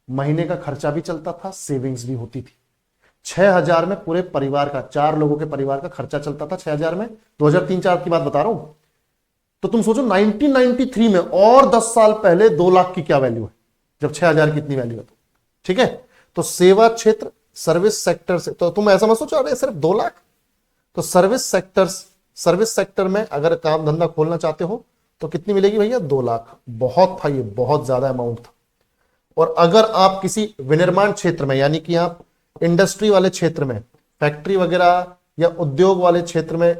महीने का खर्चा भी चलता था, सेविंग्स भी होती थी। 6,000 में पूरे परिवार का, 4 लोगों के परिवार का खर्चा चलता था 6,000 में। 2003-4 की बात बता रहा हूं। तो तुम सोचो 1993 में, और 10 साल पहले 2 लाख की क्या वैल्यू है, जब 6,000 की इतनी वैल्यू है। तो ठीक है, तो सेवा क्षेत्र, सर्विस सेक्टर से, तो तुम ऐसा मत सोचो अरे सिर्फ 2 लाख। तो सर्विस सेक्टर में अगर काम धंधा खोलना चाहते हो तो कितनी मिलेगी भैया? 2 लाख। बहुत था ये, बहुत ज्यादा अमाउंट था। और अगर आप किसी विनिर्माण क्षेत्र में, यानी कि आप इंडस्ट्री वाले क्षेत्र में, फैक्ट्री वगैरह या उद्योग वाले क्षेत्र में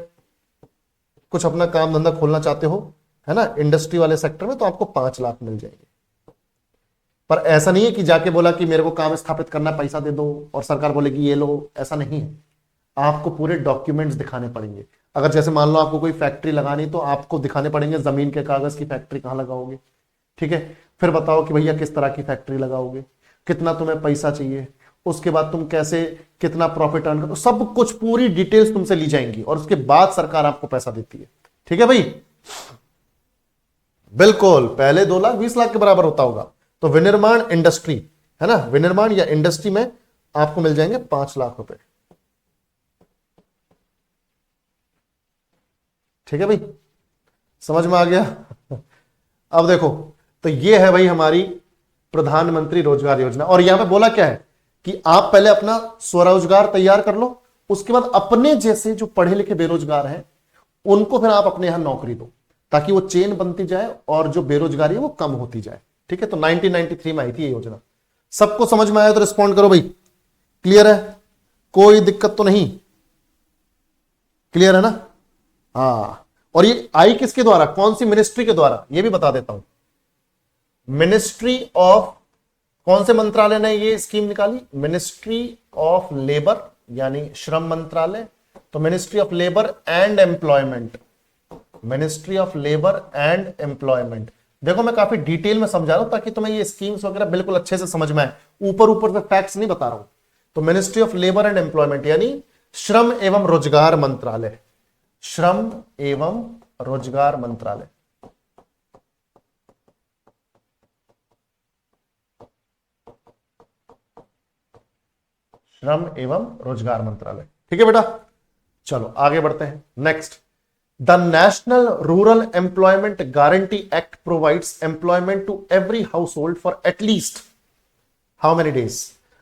कुछ अपना काम धंधा खोलना चाहते हो, है ना, इंडस्ट्री वाले सेक्टर में, तो आपको 5 लाख मिल जाएंगे। पर ऐसा नहीं है कि जाके बोला कि मेरे को काम स्थापित करना, पैसा दे दो और सरकार बोलेगी ये लो, ऐसा नहीं है। आपको पूरे डॉक्यूमेंट्स दिखाने पड़ेंगे। अगर जैसे मान लो आपको कोई फैक्ट्री लगानी, तो आपको दिखाने पड़ेंगे जमीन के कागज की फैक्ट्री कहां लगाओगे, ठीक है, फिर बताओ कि भैया किस तरह की फैक्ट्री लगाओगे, कितना तुम्हें पैसा चाहिए, उसके बाद तुम कैसे, कितना प्रॉफिट अर्न करो, सब कुछ पूरी डिटेल्स तुमसे ली जाएंगी और उसके बाद सरकार आपको पैसा देती है। ठीक है भाई, बिल्कुल। पहले 2 लाख 20 लाख के बराबर होता होगा। तो विनिर्माण इंडस्ट्री, है ना, विनिर्माण या इंडस्ट्री में आपको मिल जाएंगे 5 लाख रुपए। ठीक है भाई, समझ में आ गया? अब देखो, तो ये है भाई हमारी प्रधानमंत्री रोजगार योजना। और यहां पे बोला क्या है कि आप पहले अपना स्वरोजगार तैयार कर लो, उसके बाद अपने जैसे जो पढ़े लिखे बेरोजगार हैं उनको फिर आप अपने यहां नौकरी दो, ताकि वो चेन बनती जाए और जो बेरोजगारी है वो कम होती जाए। ठीक है, तो 1993 में आई थी ये योजना। सबको समझ में आया तो रिस्पॉन्ड करो भाई। क्लियर है, कोई दिक्कत तो नहीं? क्लियर है ना? हाँ, और ये आई किसके द्वारा, कौन सी मिनिस्ट्री के द्वारा, ये भी बता देता हूं। मिनिस्ट्री ऑफ, कौन से मंत्रालय ने ये स्कीम निकाली? मिनिस्ट्री ऑफ लेबर, यानी श्रम मंत्रालय। तो ministry of labour and employment, ministry of labour and employment. देखो मैं काफी डिटेल में समझा रहा हूं ताकि तुम्हें ये स्कीम्स वगैरह बिल्कुल अच्छे से समझ में आए, ऊपर ऊपर से फैक्ट्स नहीं बता रहा हूं। तो ministry of labour and employment यानी श्रम एवं रोजगार मंत्रालय, श्रम एवं रोजगार मंत्रालय। श्रम एवं रोजगार मंत्रालय। ठीक है बेटा, चलो आगे बढ़ते हैं। Next, the national rural employment guarantee act provides employment to every household for at least how many days?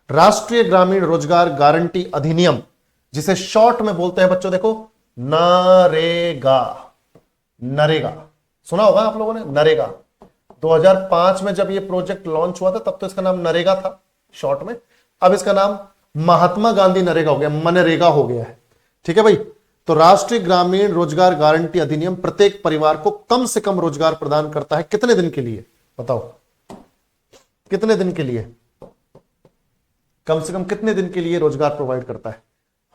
राष्ट्रीय ग्रामीण रोजगार गारंटी अधिनियम, जिसे शॉर्ट में बोलते हैं बच्चों, देखो नरेगा। नरेगा सुना होगा आप लोगों ने, नरेगा। 2005 में जब ये प्रोजेक्ट लॉन्च हुआ था तब तो इसका नाम नरेगा था शॉर्ट में, अब इसका नाम महात्मा गांधी नरेगा हो गया, मनरेगा हो गया है। ठीक है भाई, तो राष्ट्रीय ग्रामीण रोजगार गारंटी अधिनियम प्रत्येक परिवार को कम से कम रोजगार प्रदान करता है। कितने दिन के लिए बताओ, कितने दिन के लिए, कम से कम कितने दिन के लिए रोजगार प्रोवाइड करता है?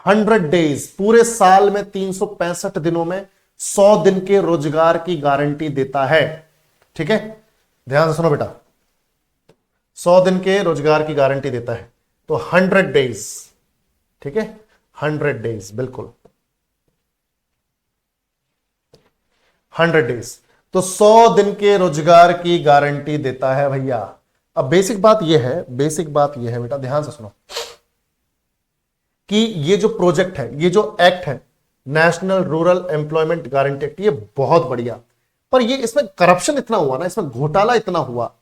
100 डेज, पूरे साल में 365 दिनों में 100 दिन के रोजगार की गारंटी देता है। ठीक है, ध्यान से सुनो बेटा, 100 दिन के रोजगार की गारंटी देता है, तो 100 डेज। ठीक है, 100 डेज, बिल्कुल 100 डेज, तो 100 दिन के रोजगार की गारंटी देता है भैया। अब बेसिक बात यह है, बेसिक बात यह है बेटा, ध्यान से सुनो, कि ये जो प्रोजेक्ट है, ये जो एक्ट है, national rural employment guarantee act, ये बहुत बढ़िया, पर ये इसमें करप्शन इतना हुआ ना, इसमें घोटाला इतना हुआ,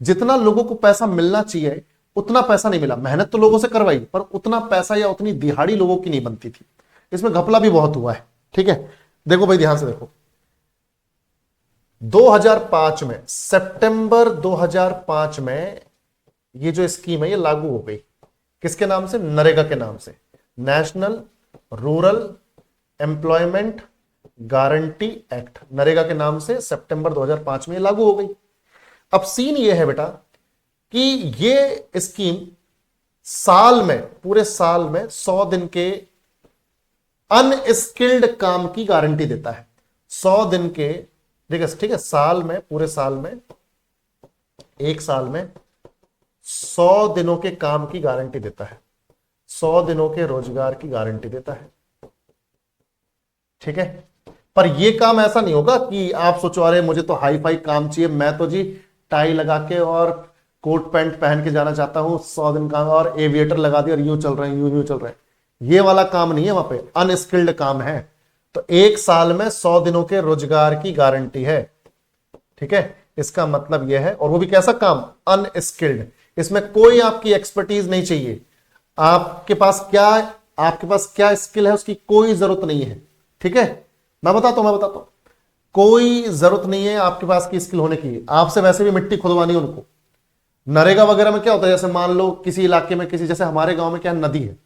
जितना लोगों को पैसा मिलना चाहिए उतना पैसा नहीं मिला। मेहनत तो लोगों से करवाई, पर उतना पैसा या उतनी दिहाड़ी लोगों की नहीं बनती थी, इसमें घपला भी बहुत हुआ है। ठीक है, देखो भाई ध्यान से देखो, 2005 में, सितंबर 2005 में ये जो स्कीम है ये लागू हो गई। किसके नाम से? नरेगा के नाम से, national rural employment guarantee act, NREGA के नाम से सितंबर 2005 में लागू हो गई। अब सीन ये है बेटा कि ये स्कीम साल में, पूरे साल में 100 दिन के अनस्किल्ड काम की गारंटी देता है। 100 दिन के, ठीक है, साल में, पूरे साल में, एक साल में 100 दिनों के काम की गारंटी देता है, 100 दिनों के रोजगार की गारंटी देता है। ठीक है, पर यह काम ऐसा नहीं होगा कि आप सोचो अरे मुझे तो हाई फाई काम चाहिए, मैं तो जी टाई लगा के और कोट पैंट पहन के जाना चाहता हूं, 100 दिन काम और एविएटर लगा दिया और यूं चल रहे हैं, यूं चल रहे हैं, ये वाला काम नहीं है, वहां पे अनस्किल्ड काम है। तो एक साल में 100 दिनों के रोजगार की गारंटी है। ठीक है, इसका मतलब यह है, और वो भी कैसा काम? अनस्किल्ड। इसमें कोई आपकी एक्सपर्टीज नहीं चाहिए, आपके पास क्या स्किल है उसकी कोई जरूरत नहीं है। ठीक है, मैं बताता हूं, कोई जरूरत नहीं है आपके पास की स्किल होने की। आपसे वैसे भी मिट्टी खुदवानी है उनको। नरेगा वगैरह में क्या होता है, जैसे मान लो किसी इलाके में, किसी, जैसे हमारे गांव में क्या नदी है,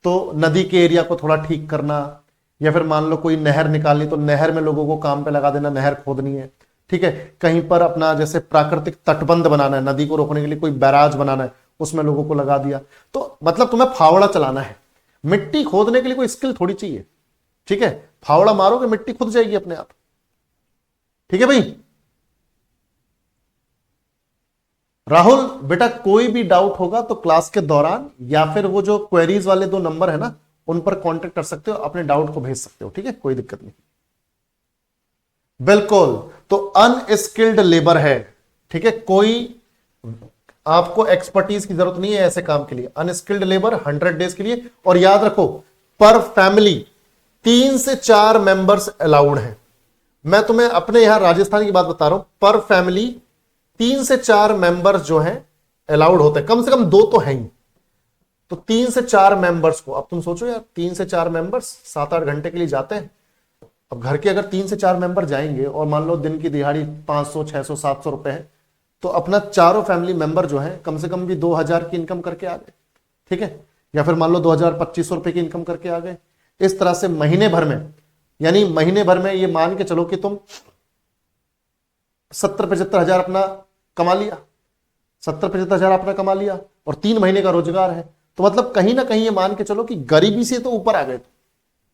तो नदी के एरिया को थोड़ा ठीक करना, या फिर मान लो कोई नहर निकालनी, तो नहर में लोगों को काम पे लगा देना, नहर खोदनी है। ठीक है, कहीं पर अपना जैसे प्राकृतिक तटबंध बनाना है, नदी को रोकने के लिए कोई बैराज बनाना है, उसमें लोगों को लगा दिया। तो मतलब तुम्हें फावड़ा चलाना है, मिट्टी खोदने के लिए कोई स्किल थोड़ी चाहिए। ठीक है, फावड़ा मारोगे मिट्टी खुद जाएगी अपने आप। ठीक है भाई। राहुल बेटा, कोई भी डाउट होगा तो क्लास के दौरान या फिर वो जो क्वेरीज वाले 2 नंबर है ना, उन पर कांटेक्ट कर सकते हो, अपने डाउट को भेज सकते हो। ठीक है, कोई दिक्कत नहीं। बिल्कुल, तो अनस्किल्ड लेबर है। ठीक है, कोई आपको एक्सपर्टीज की जरूरत नहीं है ऐसे काम के लिए। अनस्किल्ड लेबर 100 डेज के लिए, और याद रखो पर फैमिली 3 से 4 मेंबर्स अलाउड हैं। मैं तुम्हें अपने यहां राजस्थान की बात बता रहा हूं, पर फैमिली 3 से 4 मेंबर्स जो हैं अलाउड होते हैं, कम से कम 2 तो हैं ही। तो 3 से 4 मेंबर्स को, अब तुम सोचो यार 3 से 4 मेंबर्स 7-8 घंटे के लिए जाते हैं। अब घर के अगर 3 से 4 मेंबर जाएंगे और मान लो दिन की दिहाड़ी 500 600 700 रुपए है, तो अपना चारों फैमिली मेंबर जो है कम से कम भी 2000 की इनकम करके आ गए, ठीक है, या फिर मान लो 2000-2500 रुपए की इनकम करके आ गए। इस तरह से महीने भर में, यानी महीने भर में ये मान के चलो कि तुम 70-75 हजार अपना कमा लिया, 70-75 हजार अपना कमा लिया, और 3 महीने का रोजगार है, तो मतलब कहीं ना कहीं ये मान के चलो कि गरीबी से तो ऊपर आ गए।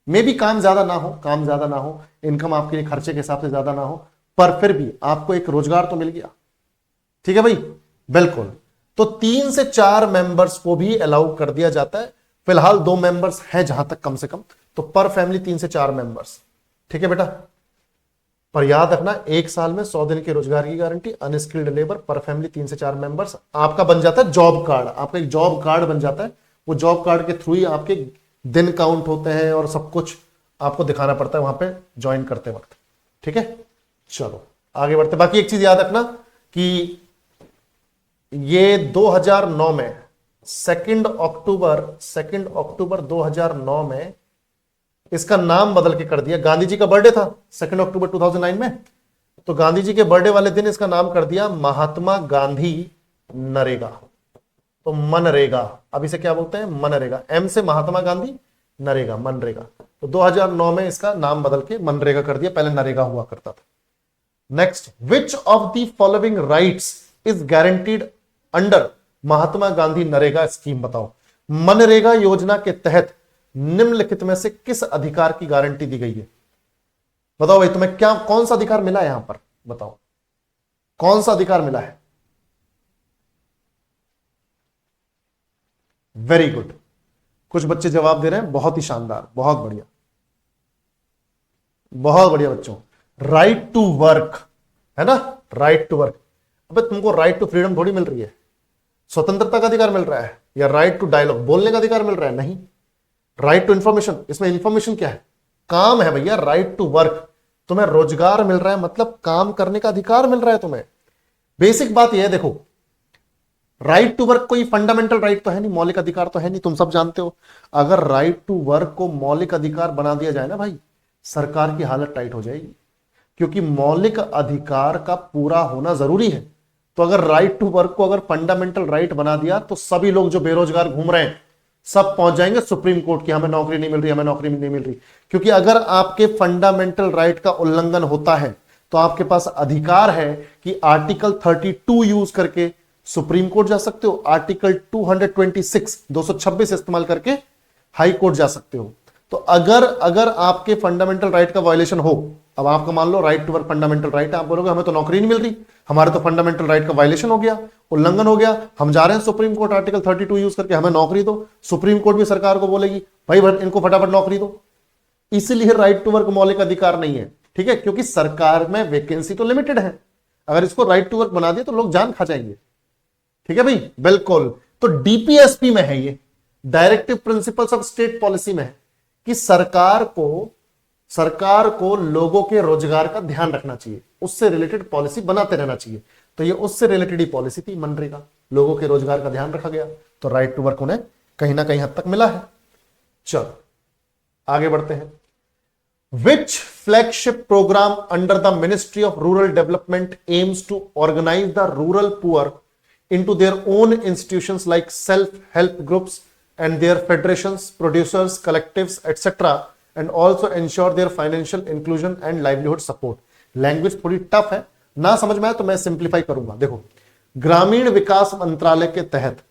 मे भी काम ज्यादा ना हो, इनकम आपके लिए खर्चे के हिसाब से ज्यादा ना हो, पर फिर भी आपको एक रोजगार तो मिल गया, ठीक है भाई, बिल्कुल। तो 3 से 4 मेंबर्स को भी अलाउ कर दिया जाता है। फिलहाल 2 मेंबर्स हैं जहां तक कम से कम, तो पर फैमिली 3 से 4 मेंबर्स, ठीक है बेटा। पर याद रखना 1 साल में 100 दिन के रोजगार की गारंटी, अनस्किल्ड लेबर, पर फैमिली 3 से 4 मेंबर्स। आपका बन जाता है जॉब कार्ड, आपका एक जॉब कार्ड बन जाता है। वो जॉब कार्ड के थ्रू ही आपके दिन काउंट होते हैं और सब कुछ आपको दिखाना पड़ता है वहां पे ज्वाइन करते वक्त, ठीक है। चलो आगे बढ़ते। बाकी एक चीज याद रखना कि ये 2009 में 2 अक्टूबर 2009 में इसका नाम बदल के कर दिया। गांधी जी का बर्थडे था 2 अक्टूबर 2009 में, तो गांधी जी के बर्थडे वाले दिन इसका नाम कर दिया महात्मा गांधी नरेगा, तो मनरेगा। अब इसे क्या बोलते हैं? मनरेगा। एम से महात्मा गांधी, नरेगा, मनरेगा। तो 2009 में इसका नाम बदल के मनरेगा कर दिया, पहले नरेगा हुआ करता था। Next, which of the following rights is guaranteed under Mahatma Gandhi NREGA scheme? बताओ, मनरेगा योजना के तहत निम्नलिखित में से किस अधिकार की गारंटी दी गई है? बताओ भाई, तुम्हें क्या, कौन सा अधिकार मिला है यहां पर? बताओ कौन सा अधिकार मिला है? वेरी गुड, कुछ बच्चे जवाब दे रहे हैं, बहुत ही शानदार, बहुत बढ़िया, बहुत बढ़िया बच्चों। राइट टू वर्क है ना, राइट टू वर्क। अबे तुमको राइट टू फ्रीडम थोड़ी मिल रही है, स्वतंत्रता का अधिकार मिल रहा है, या राइट टू डायलॉग, बोलने का अधिकार मिल रहा है? नहीं। राइट टू इंफॉर्मेशन, इसमें इंफॉर्मेशन क्या है? काम है भैया। राइट टू वर्क, तुम्हें रोजगार मिल रहा है, मतलब काम करने का अधिकार मिल रहा है तुम्हें। बेसिक बात यह है, देखो, राइट टू वर्क कोई फंडामेंटल राइट तो है नहीं, मौलिक अधिकार तो है नहीं, तुम सब जानते हो। अगर राइट टू वर्क को मौलिक अधिकार बना दिया जाए ना भाई, सरकार की हालत टाइट हो जाएगी, क्योंकि मौलिक अधिकार का पूरा होना जरूरी है। तो अगर राइट टू वर्क को अगर फंडामेंटल राइट बना दिया, तो सभी लोग जो बेरोजगार घूम रहे हैं सब पहुंच जाएंगे सुप्रीम कोर्ट की, हमें नौकरी नहीं मिल रही, हमें नौकरी नहीं मिल रही। क्योंकि अगर आपके फंडामेंटल राइट का उल्लंघन होता है, तो आपके पास अधिकार है कि आर्टिकल 32 यूज करके सुप्रीम कोर्ट जा सकते हो, आर्टिकल 226 इस्तेमाल करके हाई कोर्ट जा सकते हो। तो अगर आपके फंडामेंटल राइट का वायलेशन हो, अब आपका मान लो right to work fundamental right है, आप बोलोगे हमें तो नौकरी नहीं मिल रही, हमारे तो फंडामेंटल राइट का वायलेशन हो गया, उल्लंघन हो गया, हम जा रहे हैं सुप्रीम कोर्ट आर्टिकल 32 यूज करके, हमें नौकरी दो। सुप्रीम कोर्ट भी सरकार को बोलेगी भाई इनको फटाफट नौकरी दो। इसीलिए राइट टू वर्क मौलिक अधिकार नहीं है, ठीक है, क्योंकि सरकार में वैकेंसी तो लिमिटेड है। अगर इसको राइट टू वर्क बना दिया तो लोग जान खा जाएंगे, ठीक है भाई, बिल्कुल। तो डीपीएसपी में है, ये directive principles of state policy में है कि सरकार को लोगों के रोजगार का ध्यान रखना चाहिए, उससे रिलेटेड पॉलिसी बनाते रहना चाहिए। तो ये उससे रिलेटेड ही पॉलिसी थी मनरेगा, लोगों के रोजगार का ध्यान रखा गया, तो राइट टू वर्क उन्हें कहीं ना कहीं हद तक मिला है। चलो आगे बढ़ते हैं। Which flagship programme under the ministry of rural development aims to organise the rural poor into their own institutions like self-help groups and their federations, producers, collectives, etc. and also ensure their financial inclusion and livelihood support. Language थोड़ी tough है, ना समझ में आए तो मैं simplify करूंगा। देखो, ग्रामीण विकास मंत्रालय के तहत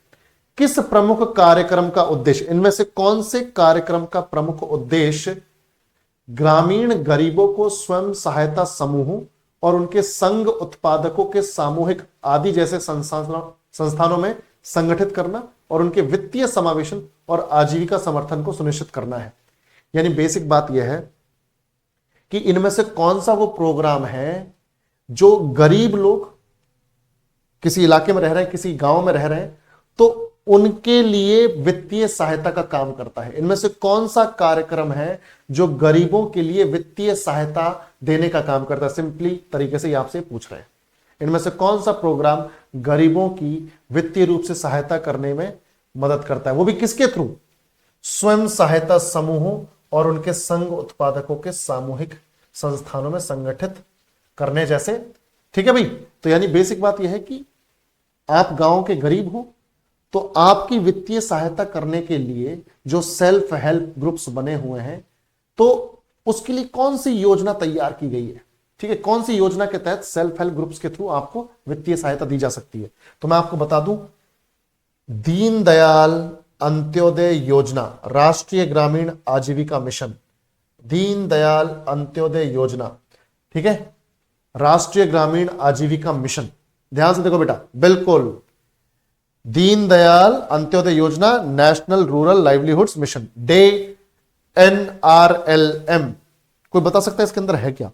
किस प्रमुख कार्यक्रम का उद्देश्य, इनमें से कौन से कार्यक्रम का प्रमुख उद्देश्य ग्रामीण गरीबों को स्वयं सहायता समूहों और उनके संघ उत्पादकों के सामूहिक आदि जैसे संस्थानों में संगठित करना और उनके वित्तीय समावेशन और आजीविका समर्थन को सुनिश्चित करना है। यानी बेसिक बात यह है कि इनमें से कौन सा वो प्रोग्राम है जो गरीब लोग किसी इलाके में रह रहे हैं, किसी गांव में रह रहे हैं, तो उनके लिए वित्तीय सहायता का काम करता है। इनमें से कौन सा कार्यक्रम है जो गरीबों के लिए वित्तीय सहायता देने का काम करता है? सिंपली तरीके से आपसे पूछ रहे हैं, इनमें से कौन सा प्रोग्राम गरीबों की वित्तीय रूप से सहायता करने में मदद करता है, वो भी किसके थ्रू? स्वयं सहायता समूहों और उनके संघ उत्पादकों के सामूहिक संस्थानों में संगठित करने जैसे। ठीक है भाई, तो यानी बेसिक बात यह है कि आप गांव के गरीब हो तो आपकी वित्तीय सहायता करने के लिए जो सेल्फ हेल्प ग्रुप्स बने हुए हैं, तो उसके लिए कौन सी योजना तैयार की गई है? ठीक है, कौन सी योजना के तहत सेल्फ हेल्प ग्रुप्स के थ्रू आपको वित्तीय सहायता दी जा सकती है? तो मैं आपको बता दूं, दीनदयाल अंत्योदय योजना, राष्ट्रीय ग्रामीण आजीविका मिशन, दीनदयाल अंत्योदय योजना, ठीक है, राष्ट्रीय ग्रामीण आजीविका मिशन। ध्यान से देखो बेटा, बिल्कुल दीनदयाल अंत्योदय योजना, national rural livelihoods mission, day NRLM। कोई बता सकता है इसके अंदर है क्या?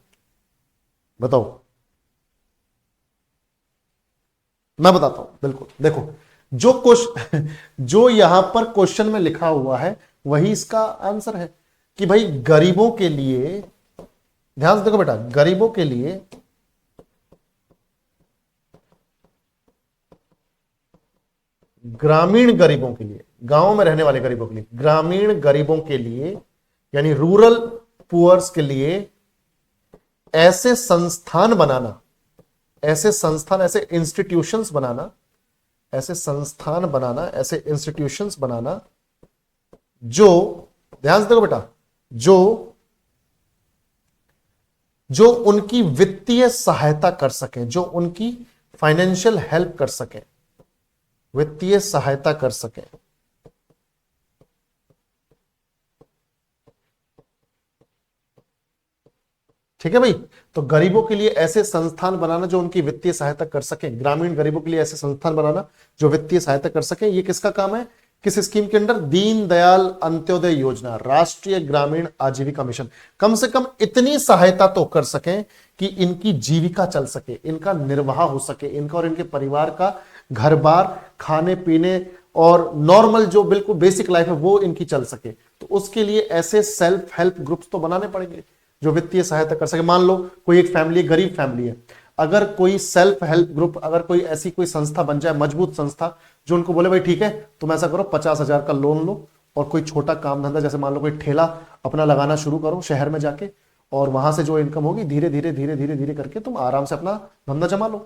बताओ। मैं बताता हूं, बिल्कुल। देखो, जो यहां पर क्वेश्चन में लिखा हुआ है वही इसका आंसर है कि भाई गरीबों के लिए, ध्यान से देखो बेटा, गरीबों के लिए ग्रामीण गरीबों के लिए, गांव में रहने वाले गरीबों के लिए, ग्रामीण गरीबों के लिए यानी रूरल पुअर्स के लिए ऐसे संस्थान बनाना, ऐसे संस्थान, ऐसे इंस्टीट्यूशंस बनाना, ऐसे संस्थान बनाना, ऐसे इंस्टीट्यूशंस बनाना जो, ध्यान से देखो बेटा, जो उनकी वित्तीय सहायता कर सकें, जो उनकी फाइनेंशियल हेल्प कर सकें, वित्तीय सहायता कर सकें। ठीक है भाई, तो गरीबों के लिए ऐसे संस्थान बनाना जो उनकी वित्तीय सहायता कर सकें, ग्रामीण गरीबों के लिए ऐसे संस्थान बनाना जो वित्तीय सहायता कर सकें, ये किसका काम है? किस स्कीम के अंडर? दीनदयाल अंत्योदय योजना, राष्ट्रीय ग्रामीण आजीविका मिशन। कम से कम इतनी सहायता तो कर सकें कि इनकी जीविका चल सके, इनका निर्वाह हो सके, इनका और इनके परिवार का घर बार, खाने पीने और नॉर्मल जो बिल्कुल बेसिक लाइफ है वो इनकी चल सके। तो उसके लिए ऐसे सेल्फ हेल्प ग्रुप्स तो बनाने पड़ेंगे जो वित्तीय सहायता कर सके। मान लो कोई एक फैमिली, गरीब फैमिली है, अगर कोई सेल्फ हेल्प ग्रुप, अगर कोई ऐसी कोई संस्था बन जाए, मजबूत संस्था, जो उनको बोले भाई ठीक है तुम ऐसा करो 50,000 का लोन लो और कोई छोटा काम धंधा, जैसे मान लो कोई ठेला अपना लगाना शुरू करो शहर में जाके, और वहां से जो इनकम होगी धीरे धीरे धीरे धीरे धीरे करके तुम आराम से अपना धंधा जमा लो।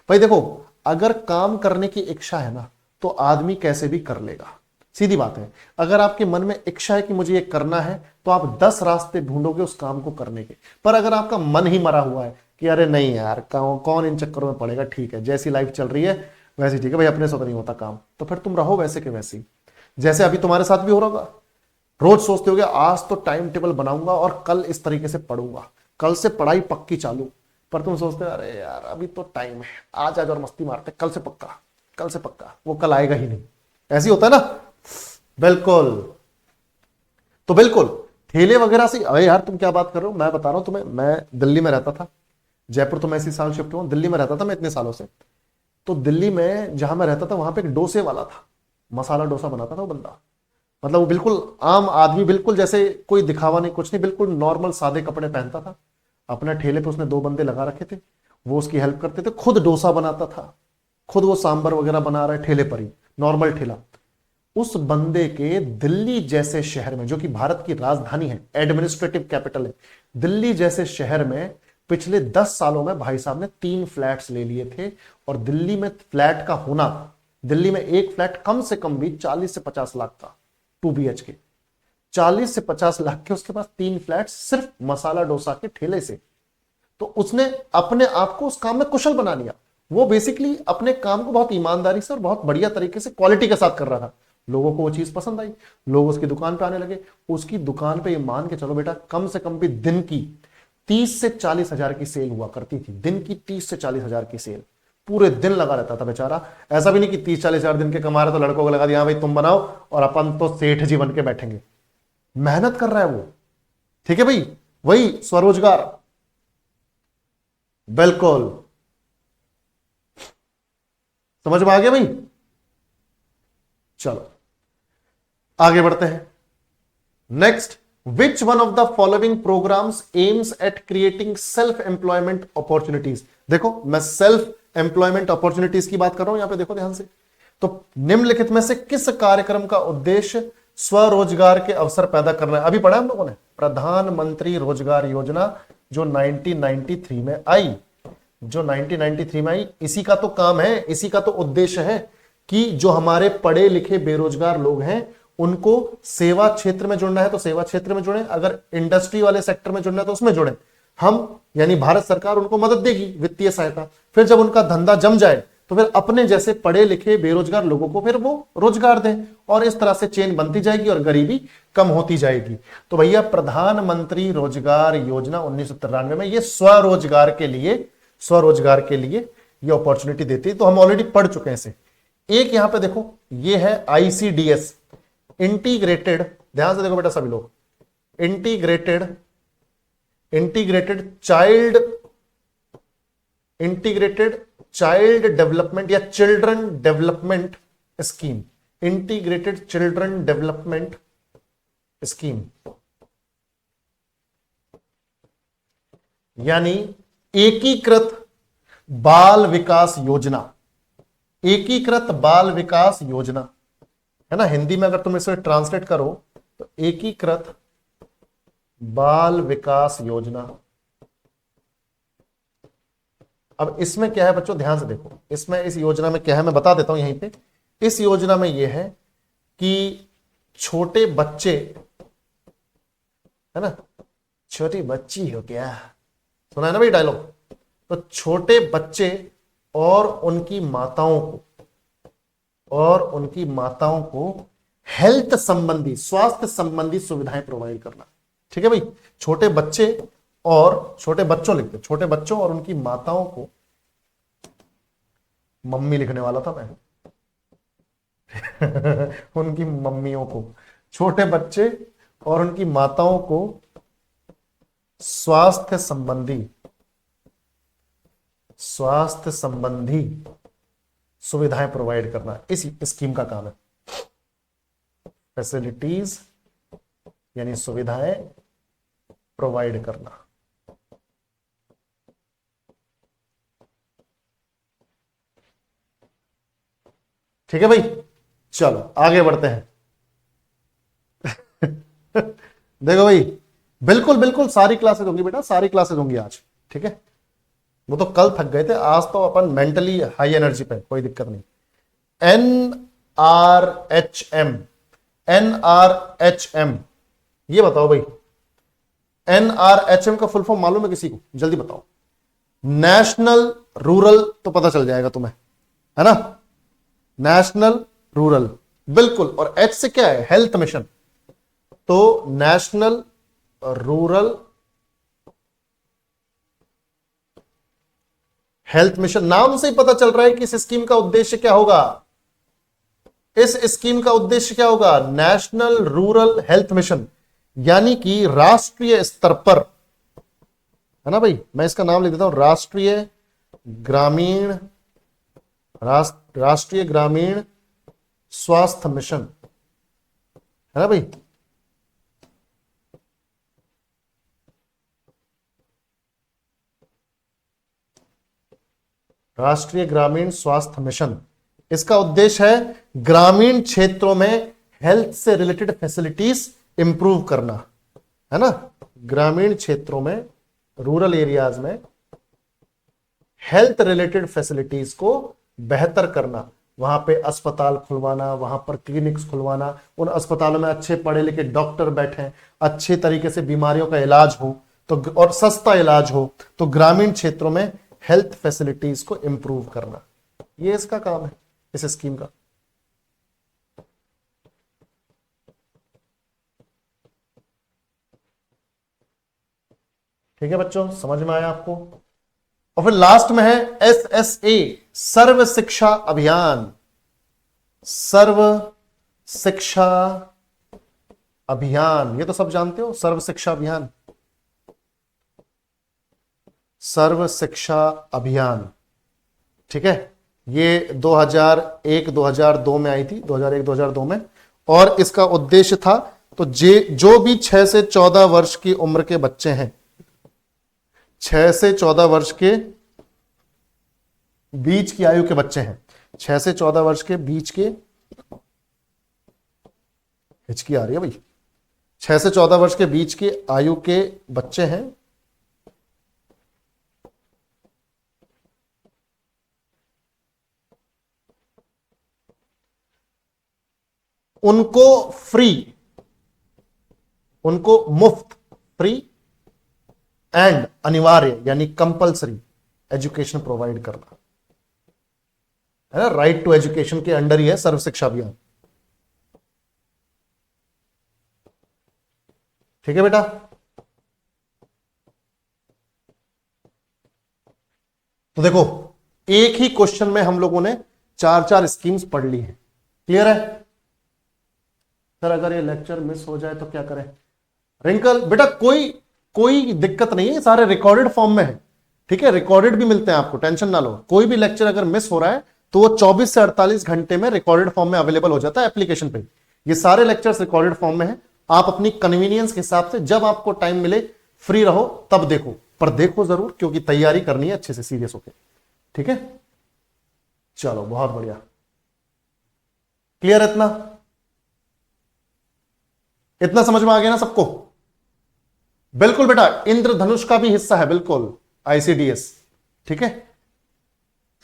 भाई देखो, अगर काम करने की इच्छा है ना तो आदमी कैसे भी कर लेगा, सीधी बात है। अगर आपके मन में इच्छा है कि मुझे ये करना है तो आप 10 रास्ते ढूंढोगे उस काम को करने के। पर अगर आपका मन ही मरा हुआ है कि अरे नहीं यार, कौन इन चक्करों में पड़ेगा, ठीक है जैसी लाइफ चल रही है वैसे ठीक है भाई, अपने से तो नहीं होता काम, तो फिर तुम रहो वैसे के वैसे। जैसे अभी तुम्हारे साथ भी हो रहा होगा, रोज सोचते होगे आज तो टाइम टेबल बनाऊंगा और कल इस तरीके से पढ़ूंगा, कल से पढ़ाई पक्की चालू। पर तुम सोचते हो अरे यार अभी तो टाइम है, आज और मस्ती मारते, कल से पक्का, कल से पक्का, वो कल आएगा ही नहीं। ऐसी होता है ना, बिल्कुल। तो बिल्कुल ठेले वगैरह से, अरे यार तुम क्या बात कर रहे हो, मैं बता रहा हूं तुम्हें, मैं दिल्ली में रहता था, जयपुर तो मैं इसी साल शिफ्ट हुआ, दिल्ली में रहता था मैं इतने सालों से। तो दिल्ली में जहां मैं रहता था वहां पे एक डोसे वाला था, मसाला डोसा बनाता था वो बंदा, मतलब वो बिल्कुल आम आदमी, बिल्कुल जैसे कोई दिखावा नहीं कुछ नहीं, बिल्कुल नॉर्मल सादे कपड़े पहनता था, अपने ठेले पे उसने 2 बंदे लगा रखे थे, वो उसकी हेल्प करते थे, खुद डोसा बनाता था, खुद वो सांबर वगैरह बना रहा है ठेले पर ही, नॉर्मल ठेला। उस बंदे के दिल्ली जैसे शहर में, जो कि भारत की राजधानी है, एडमिनिस्ट्रेटिव कैपिटल है, दिल्ली जैसे शहर में पिछले 10 सालों में भाई साहब ने 3 फ्लैट्स ले लिए थे। और दिल्ली में फ्लैट का होना, दिल्ली में एक फ्लैट कम से कम भी 40 से 50 लाख का, 2 BHK, 40 से 50 लाख के उसके पास 3 फ्लैट सिर्फ मसाला डोसा के ठेले से। तो उसने अपने आप को उस काम में कुशल बना लिया। वो बेसिकली अपने काम को बहुत ईमानदारी से और बहुत बढ़िया तरीके से क्वालिटी के साथ कर रहा था। लोगों को वो चीज पसंद आई, लोग उसकी दुकान पे आने लगे। उसकी दुकान पे ये मान के चलो बेटा, कम से कम भी दिन की 30 से 40 हजार की सेल हुआ करती थी, दिन की 30 से 40 हजार की सेल, पूरे दिन लगा रहता था बेचारा। ऐसा भी नहीं कि 30-40 हजार दिन के कमा रहे तो लड़कों को लगा दिया भाई तुम बनाओ और अपन तो सेठ जी बन के बैठेंगे। मेहनत कर रहा है वो, ठीक है भाई, वही स्वरोजगार, बिल्कुल। समझ में आ गया भाई? चलो आगे बढ़ते हैं। Next, which one of the following programmes aims at creating self employment opportunities. देखो मैं सेल्फ एम्प्लॉयमेंट अपॉर्चुनिटीज की बात कर रहा हूं यहां पे, देखो ध्यान से। तो निम्नलिखित में से किस कार्यक्रम का उद्देश्य स्वरोजगार के अवसर पैदा करना है? अभी पढ़ा हम लोगों ने, प्रधानमंत्री रोजगार योजना जो 1993 में आई, जो 1993 में आई, इसी का तो काम है, इसी का तो उद्देश्य है कि जो हमारे पढ़े लिखे बेरोजगार लोग हैं उनको सेवा क्षेत्र में जुड़ना है तो सेवा क्षेत्र में जुड़े, अगर इंडस्ट्री वाले सेक्टर में जुड़ना है तो उसमें जुड़े। हम यानी भारत सरकार उनको मदद देगी, वित्तीय सहायता, फिर जब उनका धंधा जम जाए तो फिर अपने जैसे पढ़े लिखे बेरोजगार लोगों को फिर वो रोजगार दें, और इस तरह से चेन बनती जाएगी और गरीबी कम होती जाएगी। तो भैया प्रधानमंत्री रोजगार योजना 1993 में ये स्वरोजगार के लिए ये अपॉर्चुनिटी देती है। तो हम ऑलरेडी पढ़ चुके हैं इसे। एक यहां पे देखो, ये है आईसीडीएस, इंटीग्रेटेड, ध्यान से देखो बेटा सभी लोग, इंटीग्रेटेड चाइल्ड डेवलपमेंट या children development scheme, integrated children development scheme, यानी एकीकृत बाल विकास योजना, एकीकृत बाल विकास योजना है ना। हिंदी में अगर तुम इसे ट्रांसलेट करो तो एकीकृत बाल विकास योजना। अब इसमें क्या है बच्चों, ध्यान से देखो, इसमें इस योजना में क्या है मैं बता देता हूं यहीं पे। इस योजना में यह है कि छोटे बच्चे, है ना, छोटी बच्ची हो क्या, सुना है ना भाई डायलॉग, तो छोटे बच्चे और उनकी माताओं को हेल्थ संबंधी, स्वास्थ्य संबंधी सुविधाएं प्रोवाइड करना। ठीक है भाई, छोटे बच्चों लिखते, छोटे बच्चों और उनकी माताओं को, मम्मी लिखने वाला था मैं उनकी मम्मियों को, छोटे बच्चे और उनकी माताओं को स्वास्थ्य संबंधी सुविधाएं प्रोवाइड करना इस स्कीम का काम है। फैसिलिटीज यानी सुविधाएं प्रोवाइड करना। ठीक है भाई, चलो आगे बढ़ते हैं देखो भाई, बिल्कुल सारी क्लासेस होंगी बेटा, सारी क्लासेस होंगी आज। ठीक है, वो तो कल थक गए थे, आज तो अपन मेंटली हाई एनर्जी पे, कोई दिक्कत नहीं। एनआरएचएम, ये बताओ भाई, एनआरएचएम का फुल फॉर्म मालूम है किसी को? जल्दी बताओ। नेशनल रूरल, तो पता चल जाएगा तुम्हें, है ना, नेशनल रूरल, बिल्कुल। और एच से क्या है? Health mission. तो नेशनल रूरल हेल्थ मिशन, नाम से ही पता चल रहा है कि इस स्कीम का उद्देश्य क्या होगा। इस स्कीम का उद्देश्य क्या होगा? नेशनल रूरल हेल्थ मिशन, यानी कि राष्ट्रीय स्तर पर, है ना भाई, मैं इसका नाम लिख देता हूं, राष्ट्रीय ग्रामीण स्वास्थ्य मिशन, है ना भाई। राष्ट्रीय ग्रामीण स्वास्थ्य मिशन, इसका उद्देश्य है ग्रामीण क्षेत्रों में हेल्थ से रिलेटेड फैसिलिटीज इंप्रूव करना, है ना। ग्रामीण क्षेत्रों में, रूरल एरियाज में हेल्थ रिलेटेड फैसिलिटीज को बेहतर करना, वहां पे अस्पताल खुलवाना, वहां पर क्लिनिक्स खुलवाना, उन अस्पतालों में अच्छे पढ़े लिखे डॉक्टर बैठे, अच्छे तरीके से बीमारियों का इलाज हो तो, और सस्ता इलाज हो, तो ग्रामीण क्षेत्रों में हेल्थ फैसिलिटीज को इंप्रूव करना, ये इसका काम है, इस स्कीम का। ठीक है बच्चों, समझ में आया आपको? और फिर लास्ट में है SSA, सर्व शिक्षा अभियान। सर्व शिक्षा अभियान, ये तो सब जानते हो, सर्व शिक्षा अभियान, सर्व शिक्षा अभियान। ठीक है, ये 2001-2002 में आई थी, 2001-2002 में, और इसका उद्देश्य था तो जो भी 6 से 14 वर्ष की उम्र के बच्चे हैं, 6 से 14 वर्ष के बीच की आयु के बच्चे हैं, 6 से 14 वर्ष के बीच के, हिचकी आ रही है भाई, 6 से 14 वर्ष के बीच के आयु के बच्चे हैं, उनको फ्री, उनको मुफ्त, फ्री एंड अनिवार्य यानी कंपलसरी एजुकेशन प्रोवाइड करना है ना। राइट टू एजुकेशन के अंडर ही है सर्व शिक्षा अभियान। ठीक है बेटा, तो देखो एक ही क्वेश्चन में हम लोगों ने 4-4 स्कीम्स पढ़ ली हैं। क्लियर है सर? अगर ये लेक्चर मिस हो जाए तो क्या करें? रिंकल बेटा कोई कोई दिक्कत नहीं है, सारे रिकॉर्डेड फॉर्म में है। ठीक है, रिकॉर्डेड भी मिलते हैं आपको, टेंशन ना लो। कोई भी लेक्चर अगर मिस हो रहा है तो वो 24 से 48 घंटे में रिकॉर्डेड फॉर्म में अवेलेबल हो जाता है एप्लीकेशन पे। ये सारे लेक्चर्स रिकॉर्डेड फॉर्म में है। आप अपनी कन्वीनियंस के हिसाब से जब आपको टाइम मिले, फ्री रहो तब देखो, पर देखो जरूर, क्योंकि तैयारी करनी है अच्छे से, सीरियस होकर। ठीक है, चलो बहुत बढ़िया। क्लियर? इतना समझ में आ गया ना सबको? बिल्कुल बेटा, इंद्रधनुष का भी हिस्सा है बिल्कुल आईसीडीएस। ठीक है,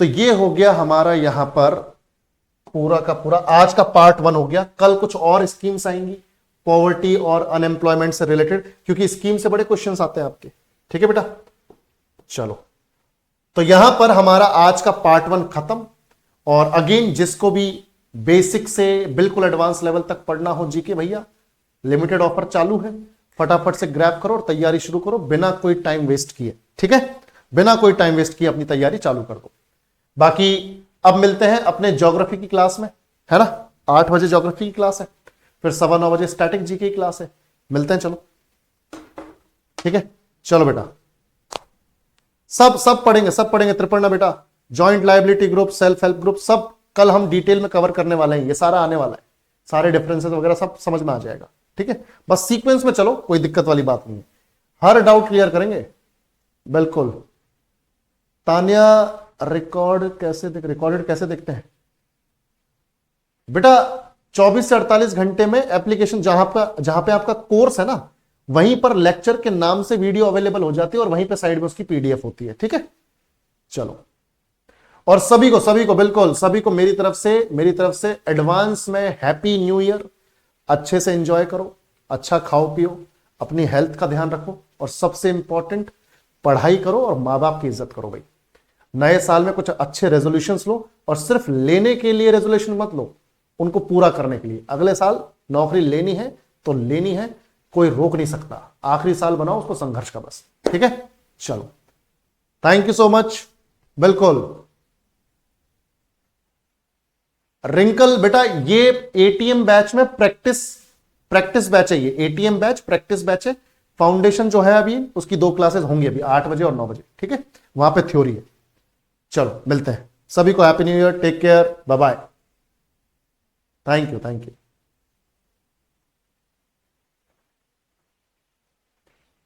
तो ये हो गया हमारा यहां पर पूरा का पूरा आज का पार्ट 1 हो गया। कल कुछ और स्कीम्स आएंगी पॉवर्टी और अनएम्प्लॉयमेंट से रिलेटेड, क्योंकि स्कीम से बड़े क्वेश्चंस आते हैं आपके। ठीक है बेटा, चलो तो यहां पर हमारा आज का पार्ट 1 खत्म। और अगेन जिसको भी बेसिक से बिल्कुल एडवांस लेवल तक पढ़ना हो जीके भैया, लिमिटेड ऑफर चालू है, फटाफट से ग्रैब करो और तैयारी शुरू करो बिना कोई टाइम वेस्ट किए। ठीक है, बिना कोई टाइम वेस्ट किए अपनी तैयारी चालू कर दो। बाकी अब मिलते हैं अपने ज्योग्राफी की क्लास में, है ना। 8 बजे ज्योग्राफी की क्लास है, फिर 9:15 बजे स्टैटिक जीके की क्लास है। मिलते हैं, चलो ठीक है। चलो बेटा, सब पढ़ेंगे, सब पढ़ेंगे। त्रिपर्णा बेटा, joint liability group, self help group, सब कल हम डिटेल में कवर करने वाले हैं। ये सारा आने वाला है, सारे डिफरेंसेस वगैरह सब समझ में आ जाएगा। ठीक है, बस सीक्वेंस में चलो, कोई दिक्कत वाली बात नहीं है, हर डाउट क्लियर करेंगे। बिल्कुल। तान्या, रिकॉर्डेड कैसे देखते हैं बेटा? 24 से 48 घंटे में एप्लीकेशन, जहां पे आपका कोर्स है ना, वहीं पर लेक्चर के नाम से वीडियो अवेलेबल हो जाती है और वहीं पे साइड में उसकी पीडीएफ होती है। ठीक है, चलो। और सभी को बिल्कुल सभी को मेरी तरफ से एडवांस में हैप्पी न्यू ईयर। अच्छे से एंजॉय करो, अच्छा खाओ पियो, अपनी हेल्थ का ध्यान रखो, और सबसे इंपॉर्टेंट पढ़ाई करो और मां बाप की इज्जत करो भाई। नए साल में कुछ अच्छे रेजोल्यूशंस लो, और सिर्फ लेने के लिए रेजोल्यूशन मत लो, उनको पूरा करने के लिए। अगले साल नौकरी लेनी है तो लेनी है, कोई रोक नहीं सकता। आखिरी साल बनाओ उसको संघर्ष का, बस। ठीक है, चलो, थैंक यू सो मच। बिल्कुल रिंकल बेटा, ये एटीएम बैच में प्रैक्टिस बैच है। ये एटीएम बैच प्रैक्टिस बैच है। फाउंडेशन जो है अभी उसकी 2 क्लासेस होंगी अभी, 8 बजे और 9 बजे। ठीक है, वहां पे थ्योरी है। चलो मिलते हैं, सभी को happy new year, take care, bye bye, thank you.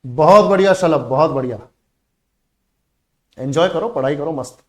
बहुत बढ़िया शलभ, बहुत बढ़िया। एंजॉय करो, पढ़ाई करो, मस्त।